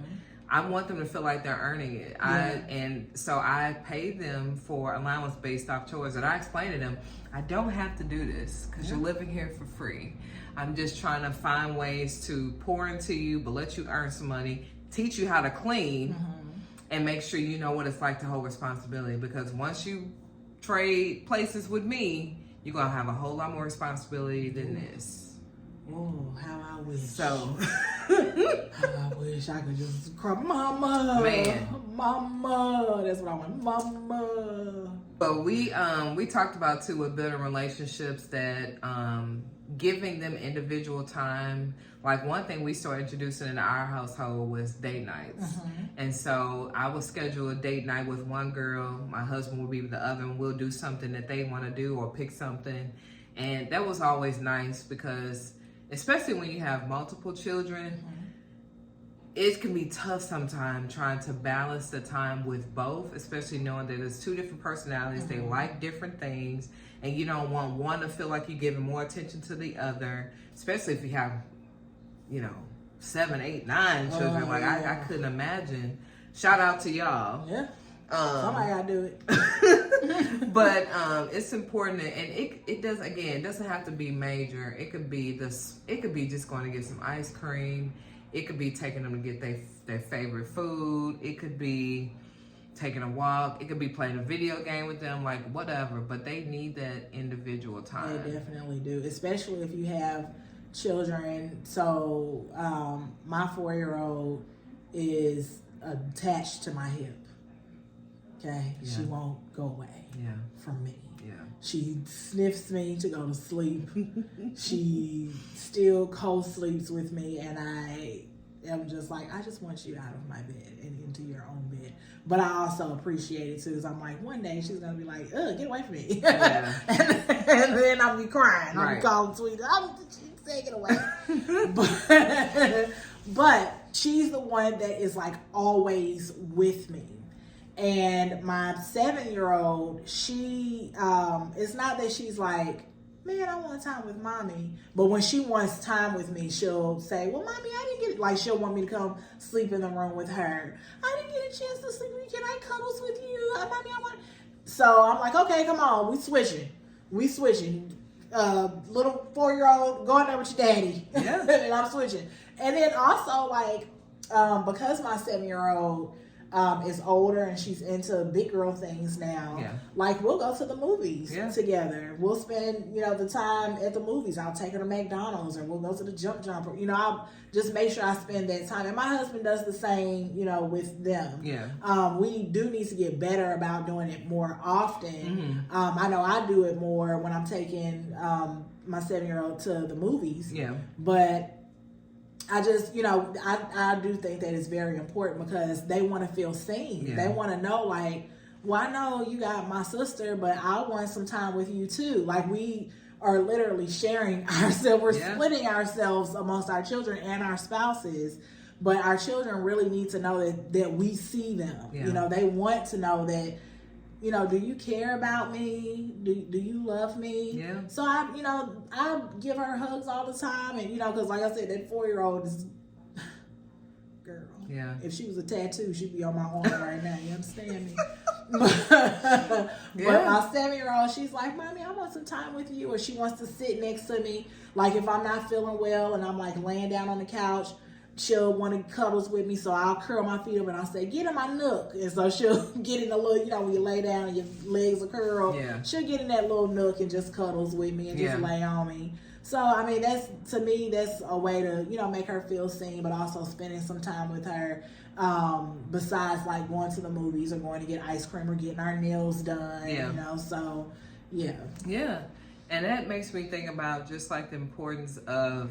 I want them to feel like they're earning it. And so I pay them for allowance based off chores. And I explain to them, I don't have to do this because you're living here for free. I'm just trying to find ways to pour into you, but let you earn some money, teach you how to clean, and make sure you know what it's like to hold responsibility. Because once you trade places with me, you're going to have a whole lot more responsibility than this. Oh, how I wish. So, how I wish I could just cry, Mama. Man. Mama. That's what I want, Mama. But we talked about too with building relationships that giving them individual time. Like, one thing we started introducing in our household was date nights. And so I will schedule a date night with one girl. My husband will be with the other, and we'll do something that they want to do or pick something. And that was always nice because, especially when you have multiple children, it can be tough sometimes trying to balance the time with both, especially knowing that there's two different personalities. They like different things, and you don't want one to feel like you're giving more attention to the other, especially if you have 7, 8, 9 children. I couldn't imagine. Shout out to y'all. Yeah. Somebody gotta do it. But it's important, and it doesn't have to be major. It could be just going to get some ice cream. It could be taking them to get their favorite food. It could be taking a walk. It could be playing a video game with them, like whatever. But they need that individual time. They definitely do, especially if you have children. So my 4-year-old is attached to my hip. Okay, she won't go away from me. Yeah, she sniffs me to go to sleep. She still co-sleeps with me, and I am just like, I just want you out of my bed and into your own bed. But I also appreciate it too, because I'm like, one day she's gonna be like, "Ugh, get away from me," and then I'll be crying. I'll be calling sweet. She's taking away. But she's the one that is like always with me. And my 7-year-old, she, it's not that she's like, man, I want time with mommy. But when she wants time with me, she'll say, well, mommy, I didn't get it. Like, she'll want me to come sleep in the room with her. I didn't get a chance to sleep with you. Can I cuddles with you? Mommy, I want. So I'm like, okay, come on. We switching. little 4-year-old going there with your daddy. Yeah. And I'm switching. And then also, like, because my 7-year-old is older and she's into big girl things now, Yeah. like, we'll go to the movies Yeah. together. We'll spend, the time at the movies. I'll take her to McDonald's, or we'll go to the Jump Jump. I'll just make sure I spend that time. And my husband does the same, with them. Yeah. We do need to get better about doing it more often. Mm-hmm. I know I do it more when I'm taking my 7-year-old to the movies. Yeah. But I just, I do think that it's very important because they want to feel seen. Yeah. They want to know, like, well, I know you got my sister, but I want some time with you too. Like, we are literally sharing ourselves. We're splitting ourselves amongst our children and our spouses. But our children really need to know that we see them. Yeah. They want to know that, do you care about me? Do you love me? Yeah. So I give her hugs all the time, and because like I said, that 4-year-old is, girl. Yeah. If she was a tattoo, she'd be on my arm right now. You understand me? But my 7-year-old, she's like, Mommy, I want some time with you, or she wants to sit next to me. Like, if I'm not feeling well and I'm like laying down on the couch, she'll want to cuddles with me, so I'll curl my feet up and I'll say, get in my nook. And so she'll get in the little, when you lay down and your legs are curled, she'll get in that little nook and just cuddles with me and just lay on me. So, I mean, to me, that's a way to, make her feel seen, but also spending some time with her, besides like going to the movies or going to get ice cream or getting our nails done, so, yeah. Yeah. And that makes me think about just like the importance of,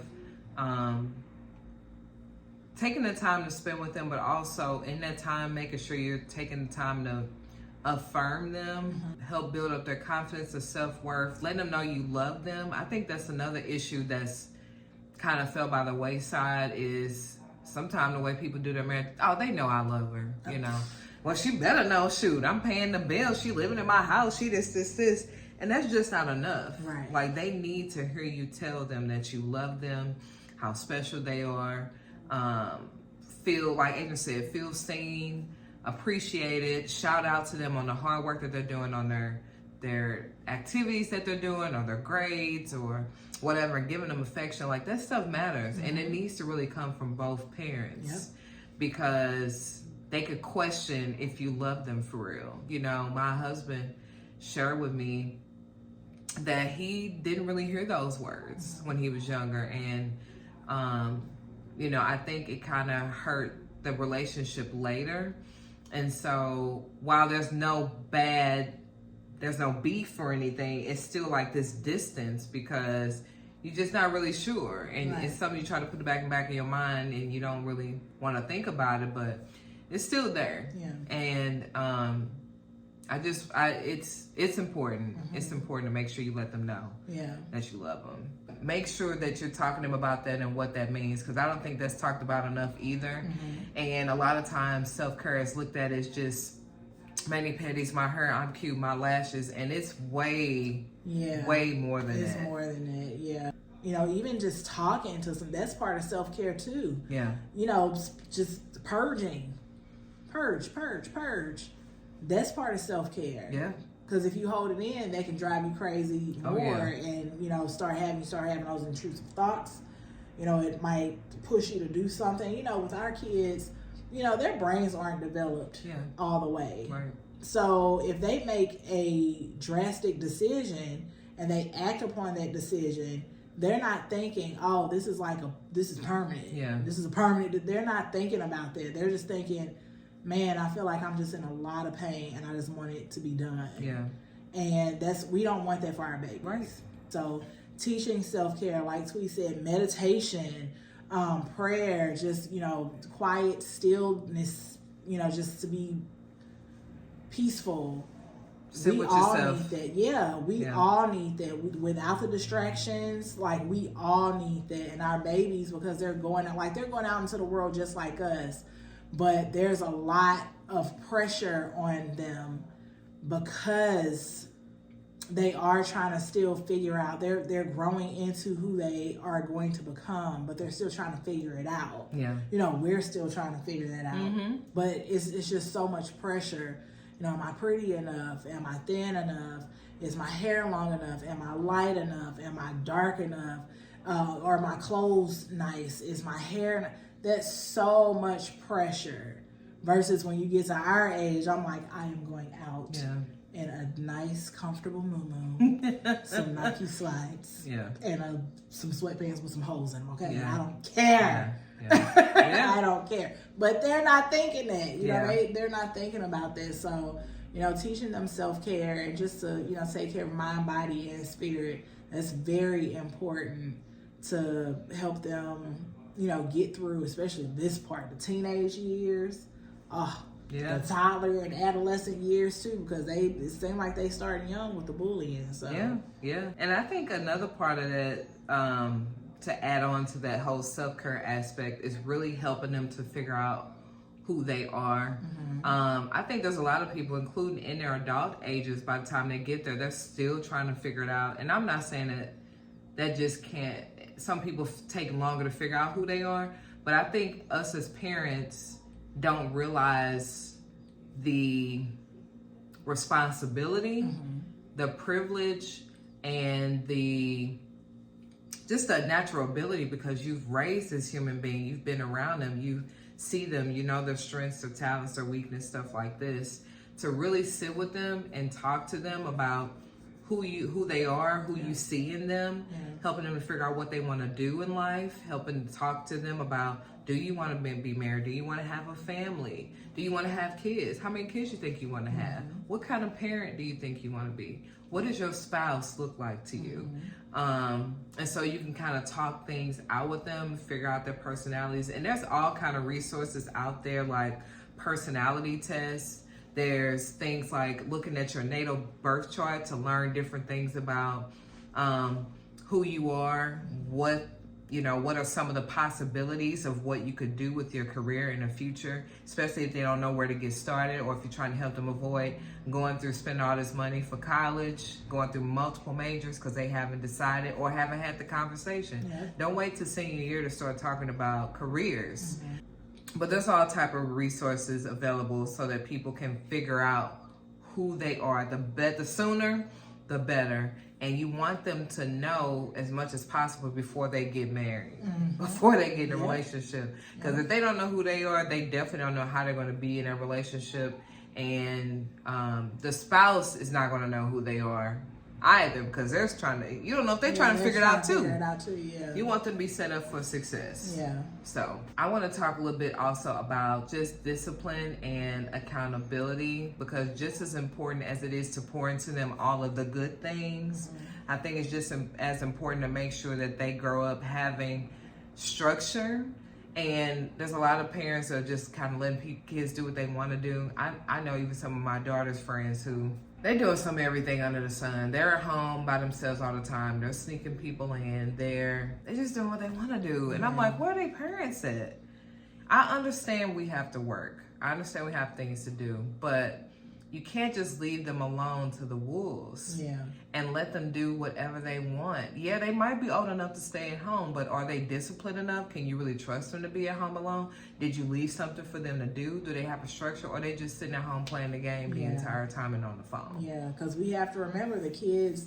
taking the time to spend with them, but also in that time, making sure you're taking the time to affirm them, help build up their confidence and self-worth, letting them know you love them. I think that's another issue that's kind of fell by the wayside is sometimes the way people do their marriage. Oh, they know I love her, Well, she better know, shoot, I'm paying the bill. She living in my house. She this. And that's just not enough. Right. Like, they need to hear you tell them that you love them, how special they are. Feel, like Adrian said, feel seen, appreciated, shout out to them on the hard work that they're doing on their activities that they're doing, or their grades or whatever, giving them affection. Like, that stuff matters. And it needs to really come from both parents because they could question if you love them for real. My husband shared with me that he didn't really hear those words when he was younger, and I think it kind of hurt the relationship later. And so while there's no beef or anything, it's still like this distance because you're just not really sure. And it's something you try to put back in your mind and you don't really want to think about it, but it's still there. Yeah. And it's important. It's important to make sure you let them know that you love them. Make sure that you're talking to them about that and what that means, because I don't think that's talked about enough either. And a lot of times self-care is looked at as just mani-pedis, my hair, I'm cute, my lashes, and it's way more than that. It's more than that, yeah. Even just talking to some, that's part of self-care too. Yeah. Just purging. Purge. That's part of self-care. Yeah. Because if you hold it in, that can drive you crazy more, and start having those intrusive thoughts. It might push you to do something. With our kids, their brains aren't developed all the way. Right. So if they make a drastic decision and they act upon that decision, they're not thinking, oh, this is permanent. Yeah. This is a permanent. They're not thinking about that. They're just thinking, man, I feel like I'm just in a lot of pain and I just want it to be done. Yeah. And we don't want that for our babies. Right. So teaching self-care, like Tweet said, meditation, prayer, just, quiet stillness, just to be peaceful. Sit with yourself. Need that. Yeah, we all need that. Without the distractions, like, we all need that. And our babies, because they're going out into the world just like us. But there's a lot of pressure on them because they are trying to still figure out. They're growing into who they are going to become, but they're still trying to figure it out. Yeah. We're still trying to figure that out. But it's just so much pressure. Am I pretty enough? Am I thin enough? Is my hair long enough? Am I light enough? Am I dark enough? Are my clothes nice? Is my hair? That's so much pressure. Versus when you get to our age, I'm like, I am going out in a nice, comfortable muumuu, some Nike slides, and some sweatpants with some holes in them. Okay, I don't care. I don't care. But they're not thinking that. You know, they're not thinking about that. So, teaching them self-care and just to, take care of mind, body, and spirit, that's very important to help them, get through, especially this part, the teenage years. The toddler and adolescent years too, because it seems like they start young with the bullying. So and I think another part of that, to add on to that whole self-care aspect, is really helping them to figure out who they are. I think there's a lot of people, including in their adult ages, by the time they get there, they're still trying to figure it out. And I'm not saying that just can't, some people take longer to figure out who they are, but I think us as parents don't realize the responsibility, the privilege, and just the natural ability, because you've raised this human being, you've been around them, you see them, their strengths, their talents, their weakness, stuff like this, to really sit with them and talk to them about who they are, who you see in them, helping them to figure out what they want to do in life, helping to talk to them about, do you want to be married? Do you want to have a family? Do you want to have kids? How many kids you think you want to have? What kind of parent do you think you want to be? What does your spouse look like to you? And so you can kind of talk things out with them, figure out their personalities. And there's all kind of resources out there, like personality tests. There's things like looking at your natal birth chart to learn different things about who you are, what are some of the possibilities of what you could do with your career in the future, especially if they don't know where to get started, or if you're trying to help them avoid spending all this money for college, going through multiple majors because they haven't decided or haven't had the conversation. Don't wait till senior year to start talking about careers. But there's all type of resources available so that people can figure out who they are. The sooner, the better. And you want them to know as much as possible before they get married, before they get in a relationship. Because if they don't know who they are, they definitely don't know how they're going to be in a relationship. And the spouse is not going to know who they are either, because they're trying to, you don't know if they're trying to figure it out too. You want them to be set up for success. So I want to talk a little bit also about just discipline and accountability, because just as important as it is to pour into them all of the good things, I think it's just as important to make sure that they grow up having structure. And there's a lot of parents that are just kind of letting kids do what they want to do. I know even some of my daughter's friends who, they're doing some everything under the sun. They're at home by themselves all the time. They're sneaking people in. They're just doing what they want to do. And I'm like, where are their parents at? I understand we have to work. I understand we have things to do. But you can't just leave them alone to the wolves and let them do whatever they want. Yeah, they might be old enough to stay at home, but are they disciplined enough? Can you really trust them to be at home alone? Did you leave something for them to do? Do they have a structure, or are they just sitting at home playing the game the entire time and on the phone? Yeah, because we have to remember the kids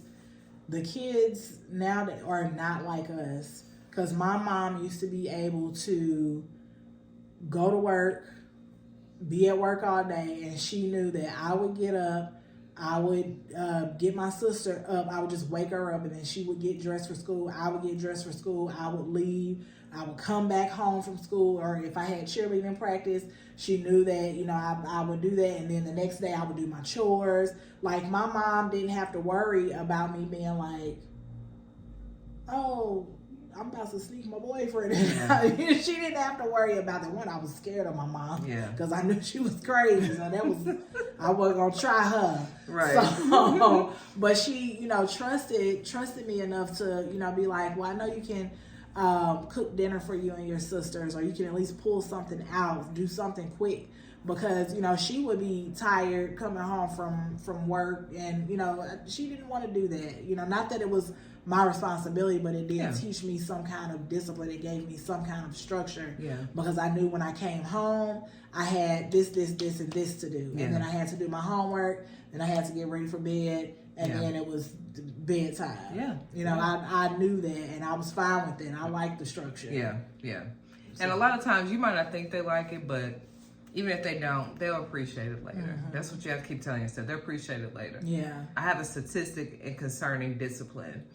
now that are not like us. Because my mom used to be able to go to work, be at work all day, and she knew that I would get up, I would get my sister up, I would just wake her up, and then she would get dressed for school, I would get dressed for school, I would leave, I would come back home from school, or if I had cheerleading practice, she knew that, I would do that, and then the next day I would do my chores. Like, my mom didn't have to worry about me being like, oh, I'm about to sneak my boyfriend in. She didn't have to worry about that. One, I was scared of my mom because I knew she was crazy, so I wasn't gonna try her. Right. So, but she, trusted me enough to, be like, well, I know you can cook dinner for you and your sisters, or you can at least pull something out, do something quick. Because, she would be tired coming home from work, and, she didn't want to do that. Not that it was my responsibility, but it did Yeah. teach me some kind of discipline. It gave me some kind of structure. Yeah. Because I knew when I came home, I had this, and this to do. Yeah. And then I had to do my homework, and I had to get ready for bed, and Yeah. then it was bedtime. Yeah. You know, Yeah. I knew that, and I was fine with it. I liked the structure. Yeah, yeah. And a lot of times you might not think they like it, but even if they don't, they'll appreciate it later. That's what you have to keep telling yourself. They'll appreciate it later. Yeah. I have a statistic in concerning discipline.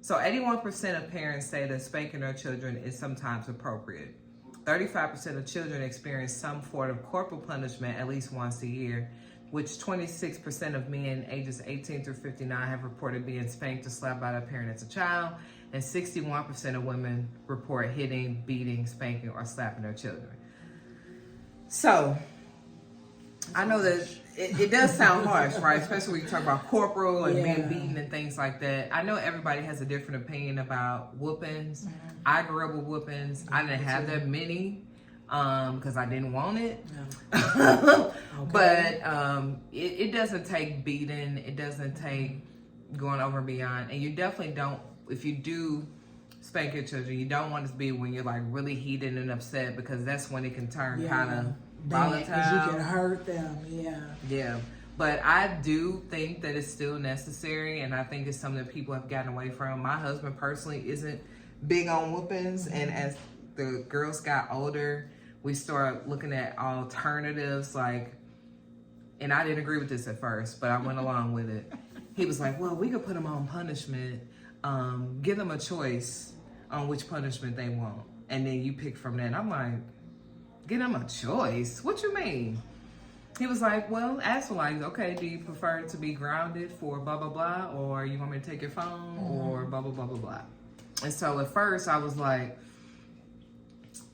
So 81% of parents say that spanking their children is sometimes appropriate. 35% of children experience some form of corporal punishment at least once a year, which 26% of men ages 18 through 59 have reported being spanked or slapped by their parent as a child, and 61% of women report hitting, beating, spanking, or slapping their children. So, I know that it does sound harsh, right? Especially when you talk about corporal and being beaten and things like that. I know everybody has a different opinion about whoopings. I grew up with whoopings. I didn't have that many because I didn't want it. But it doesn't take beating. It doesn't take going over and beyond. And you definitely don't, if you do spank your children, you don't want it to be when you're like really heated and upset, because that's when it can turn kind of volatile. Because you can hurt them, Yeah. But I do think that it's still necessary, and I think it's something that people have gotten away from. My husband personally isn't big on whoopings, and as the girls got older, we started looking at alternatives, like, and I didn't agree with this at first, but I went along with it. He was like, well, we could put them on punishment, give them a choice on which punishment they want, and then you pick from that. And I'm like, give them a choice? What you mean? He was like, well, ask for like, okay, do you prefer to be grounded for blah, blah, blah, or you want me to take your phone, or blah, blah, blah, blah, blah. And so at first I was like,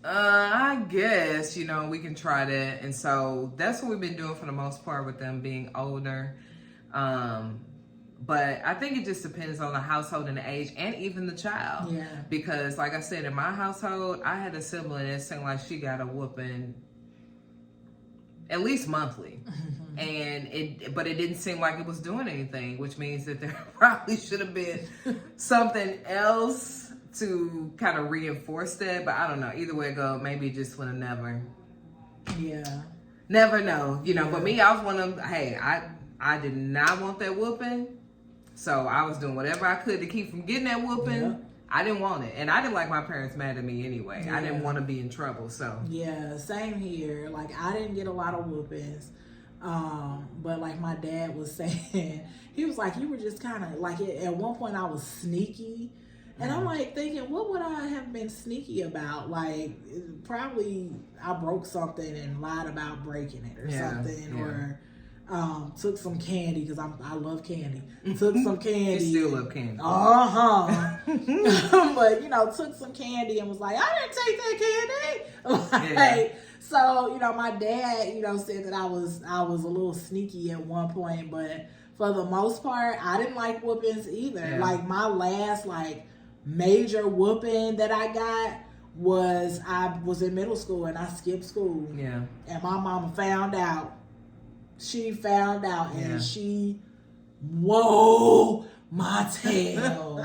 I guess, we can try that. And so that's what we've been doing for the most part with them being older. But I think it just depends on the household and the age, and even the child. Yeah. Because like I said, in my household, I had a sibling that seemed like she got a whooping at least monthly. But it didn't seem like it was doing anything, which means that there probably should have been something else to kind of reinforce that. But I don't know. Either way it go, maybe it just would have never know. But me, I was one of them, hey, I did not want that whooping. So I was doing whatever I could to keep from getting that whooping. Yeah. I didn't want it. And I didn't like my parents mad at me anyway. Yeah. I didn't want to be in trouble, so. Yeah, same here. Like, I didn't get a lot of whoopings. But like my dad was saying, he was like, you were just kind of, like, at one point I was sneaky. And I'm like thinking, what would I have been sneaky about? Like, probably I broke something and lied about breaking it or something. Or took some candy, because I love candy. Took some candy. You still love candy. But, took some candy and was like, I didn't take that candy. So, my dad, said that I was a little sneaky at one point, but for the most part, I didn't like whoopings either. Yeah. Like, my last, major whooping that I got was I was in middle school and I skipped school. Yeah. And my mama found out. She found out and she whoa my tail.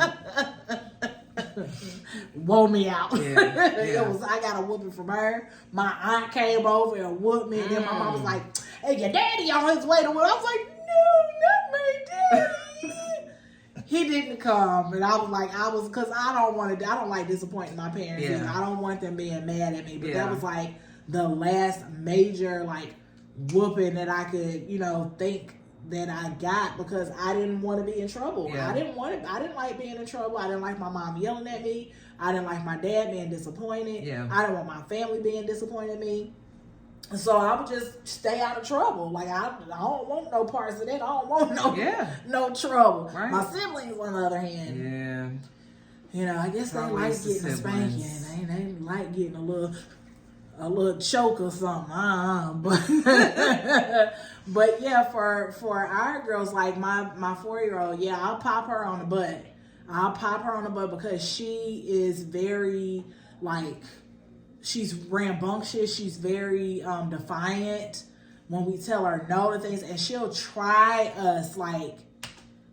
Whoa me out. I got a whooping from her. My aunt came over and whooped me, and then my mom was like, hey, your daddy on his way to whoop. I was like, no, not my daddy. He didn't come, and I was like, because I don't like disappointing my parents. Yeah. I don't want them being mad at me, but that was like the last major whooping that I could, think that I got, because I didn't want to be in trouble. Yeah. I didn't like being in trouble. I didn't like my mom yelling at me. I didn't like my dad being disappointed. Yeah. I didn't want my family being disappointed in me. So I would just stay out of trouble. Like, I don't want no parts of that. I don't want no trouble. Right. My siblings, on the other hand, I guess they like getting a spanking. They like getting a little choke or something. But yeah, for our girls, like my 4-year-old, I'll pop her on the butt. Because she is very, she's rambunctious. She's very defiant when we tell her no to things, and she'll try us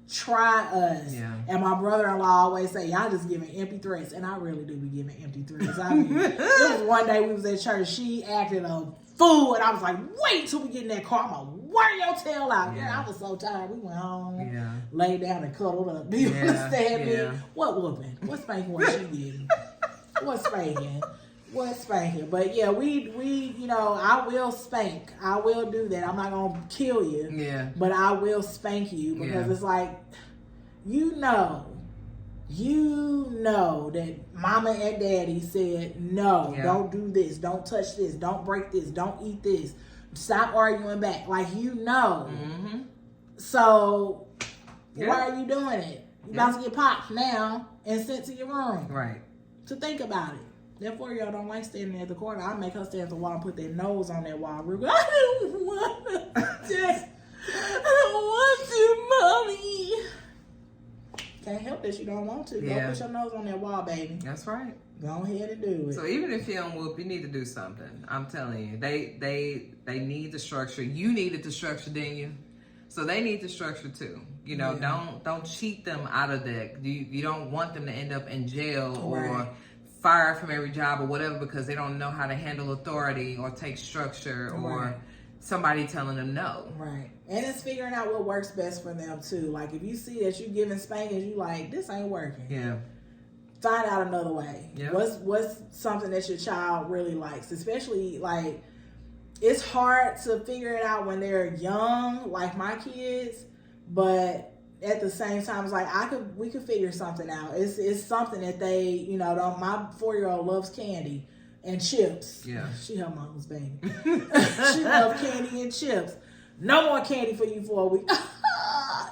try us. Yeah. And my brother-in-law always say, y'all just giving empty threats. And I really do be giving empty threats. I mean, it was one day we was at church. She acted a fool. And I was like, wait till we get in that car. I'm going to wear your tail out. Yeah. Girl, I was so tired. We went home, Yeah. laid down and cuddled up. Do you Yeah. understand Yeah. me? What whooping? What spanking was she getting? What spanking? What spanking? But yeah, we you know, I will spank. I will do that. I'm not gonna kill you. Yeah. But I will spank you because Yeah. it's like, you know that mama and daddy said no, Yeah. don't do this, don't touch this, don't break this, don't eat this, stop arguing back. Like, you know. Mm-hmm. So Yeah. why are you doing it? You about to get popped now and sent to your room. Right. To think about it. That 4-year-old don't like standing at the corner. I make her stand at the wall and put their nose on that wall. Real good. I don't want to. I don't want to, mommy. Can't help that you don't want to. Yeah. Go put your nose on that wall, baby. That's right. Go ahead and do it. So even if you don't whoop, you need to do something. I'm telling you, they need the structure. You needed the structure, didn't you? So they need the structure too. You know, Yeah. don't cheat them out of that. You don't want them to end up in jail or Right. fired from every job or whatever because they don't know how to handle authority or take structure or Right. somebody telling them no. Right. And it's figuring out what works best for them too. Like, if you see that you giving spankings, you like, this ain't working. Yeah. Find out another way. Yeah. What's something that your child really likes? Especially, like, it's hard to figure it out when they're young, like my kids, but at the same time, it's like we could figure something out. It's something that they, you know, my 4-year-old loves candy and chips. Yeah. She her mama's baby. She loves candy and chips. No more candy for you for a week.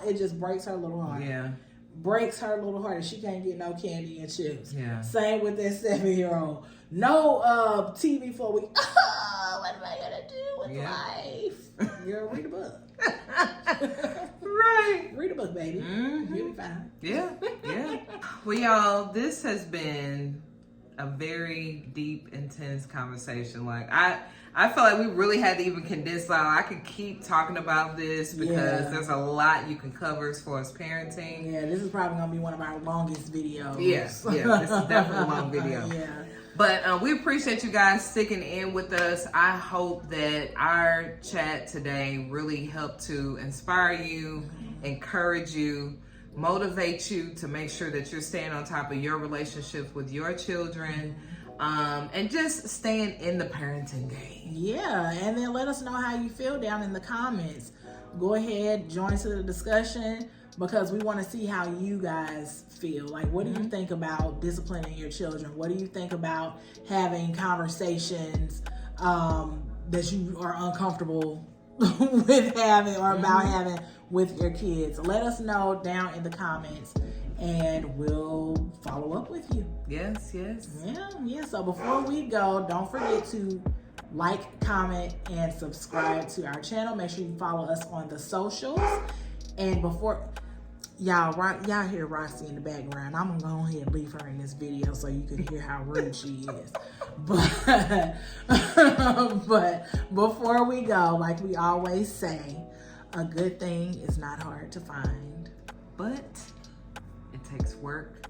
It just breaks her little heart. Yeah. Breaks her little heart, and she can't get no candy and chips. Yeah. Same with that 7-year-old. No TV for a week. What am I gonna do with life? Girl, read a book. Right. Read a book, baby. Mhm. You'll be fine. Yeah. Yeah. Well, y'all, this has been a very deep, intense conversation. Like, I feel like we really had to even condense out. I could keep talking about this because Yeah. there's a lot you can cover as far as parenting. Yeah, this is probably gonna be one of our longest videos. Yeah, this is definitely a long video. Yeah. But we appreciate you guys sticking in with us. I hope that our chat today really helped to inspire you, encourage you, motivate you to make sure that you're staying on top of your relationships with your children, and just staying in the parenting game. Yeah, and then let us know how you feel down in the comments. Go ahead, join to the discussion, because we want to see how you guys feel. Like, what do you think about disciplining your children? What do you think about having conversations that you are uncomfortable with having or about having with your kids? Let us know down in the comments, and we'll follow up with you. Yes. Yeah. So before we go, don't forget to like, comment, and subscribe to our channel. Make sure you follow us on the socials. And before y'all hear Roxy in the background, I'm gonna go ahead and leave her in this video so you can hear how rude she is. But before we go, like we always say, a good thing is not hard to find, But it takes work.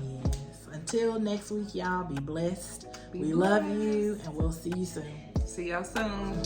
yes. Until next week, y'all, be blessed. Be We love blessed. you, and we'll see you soon. See y'all soon.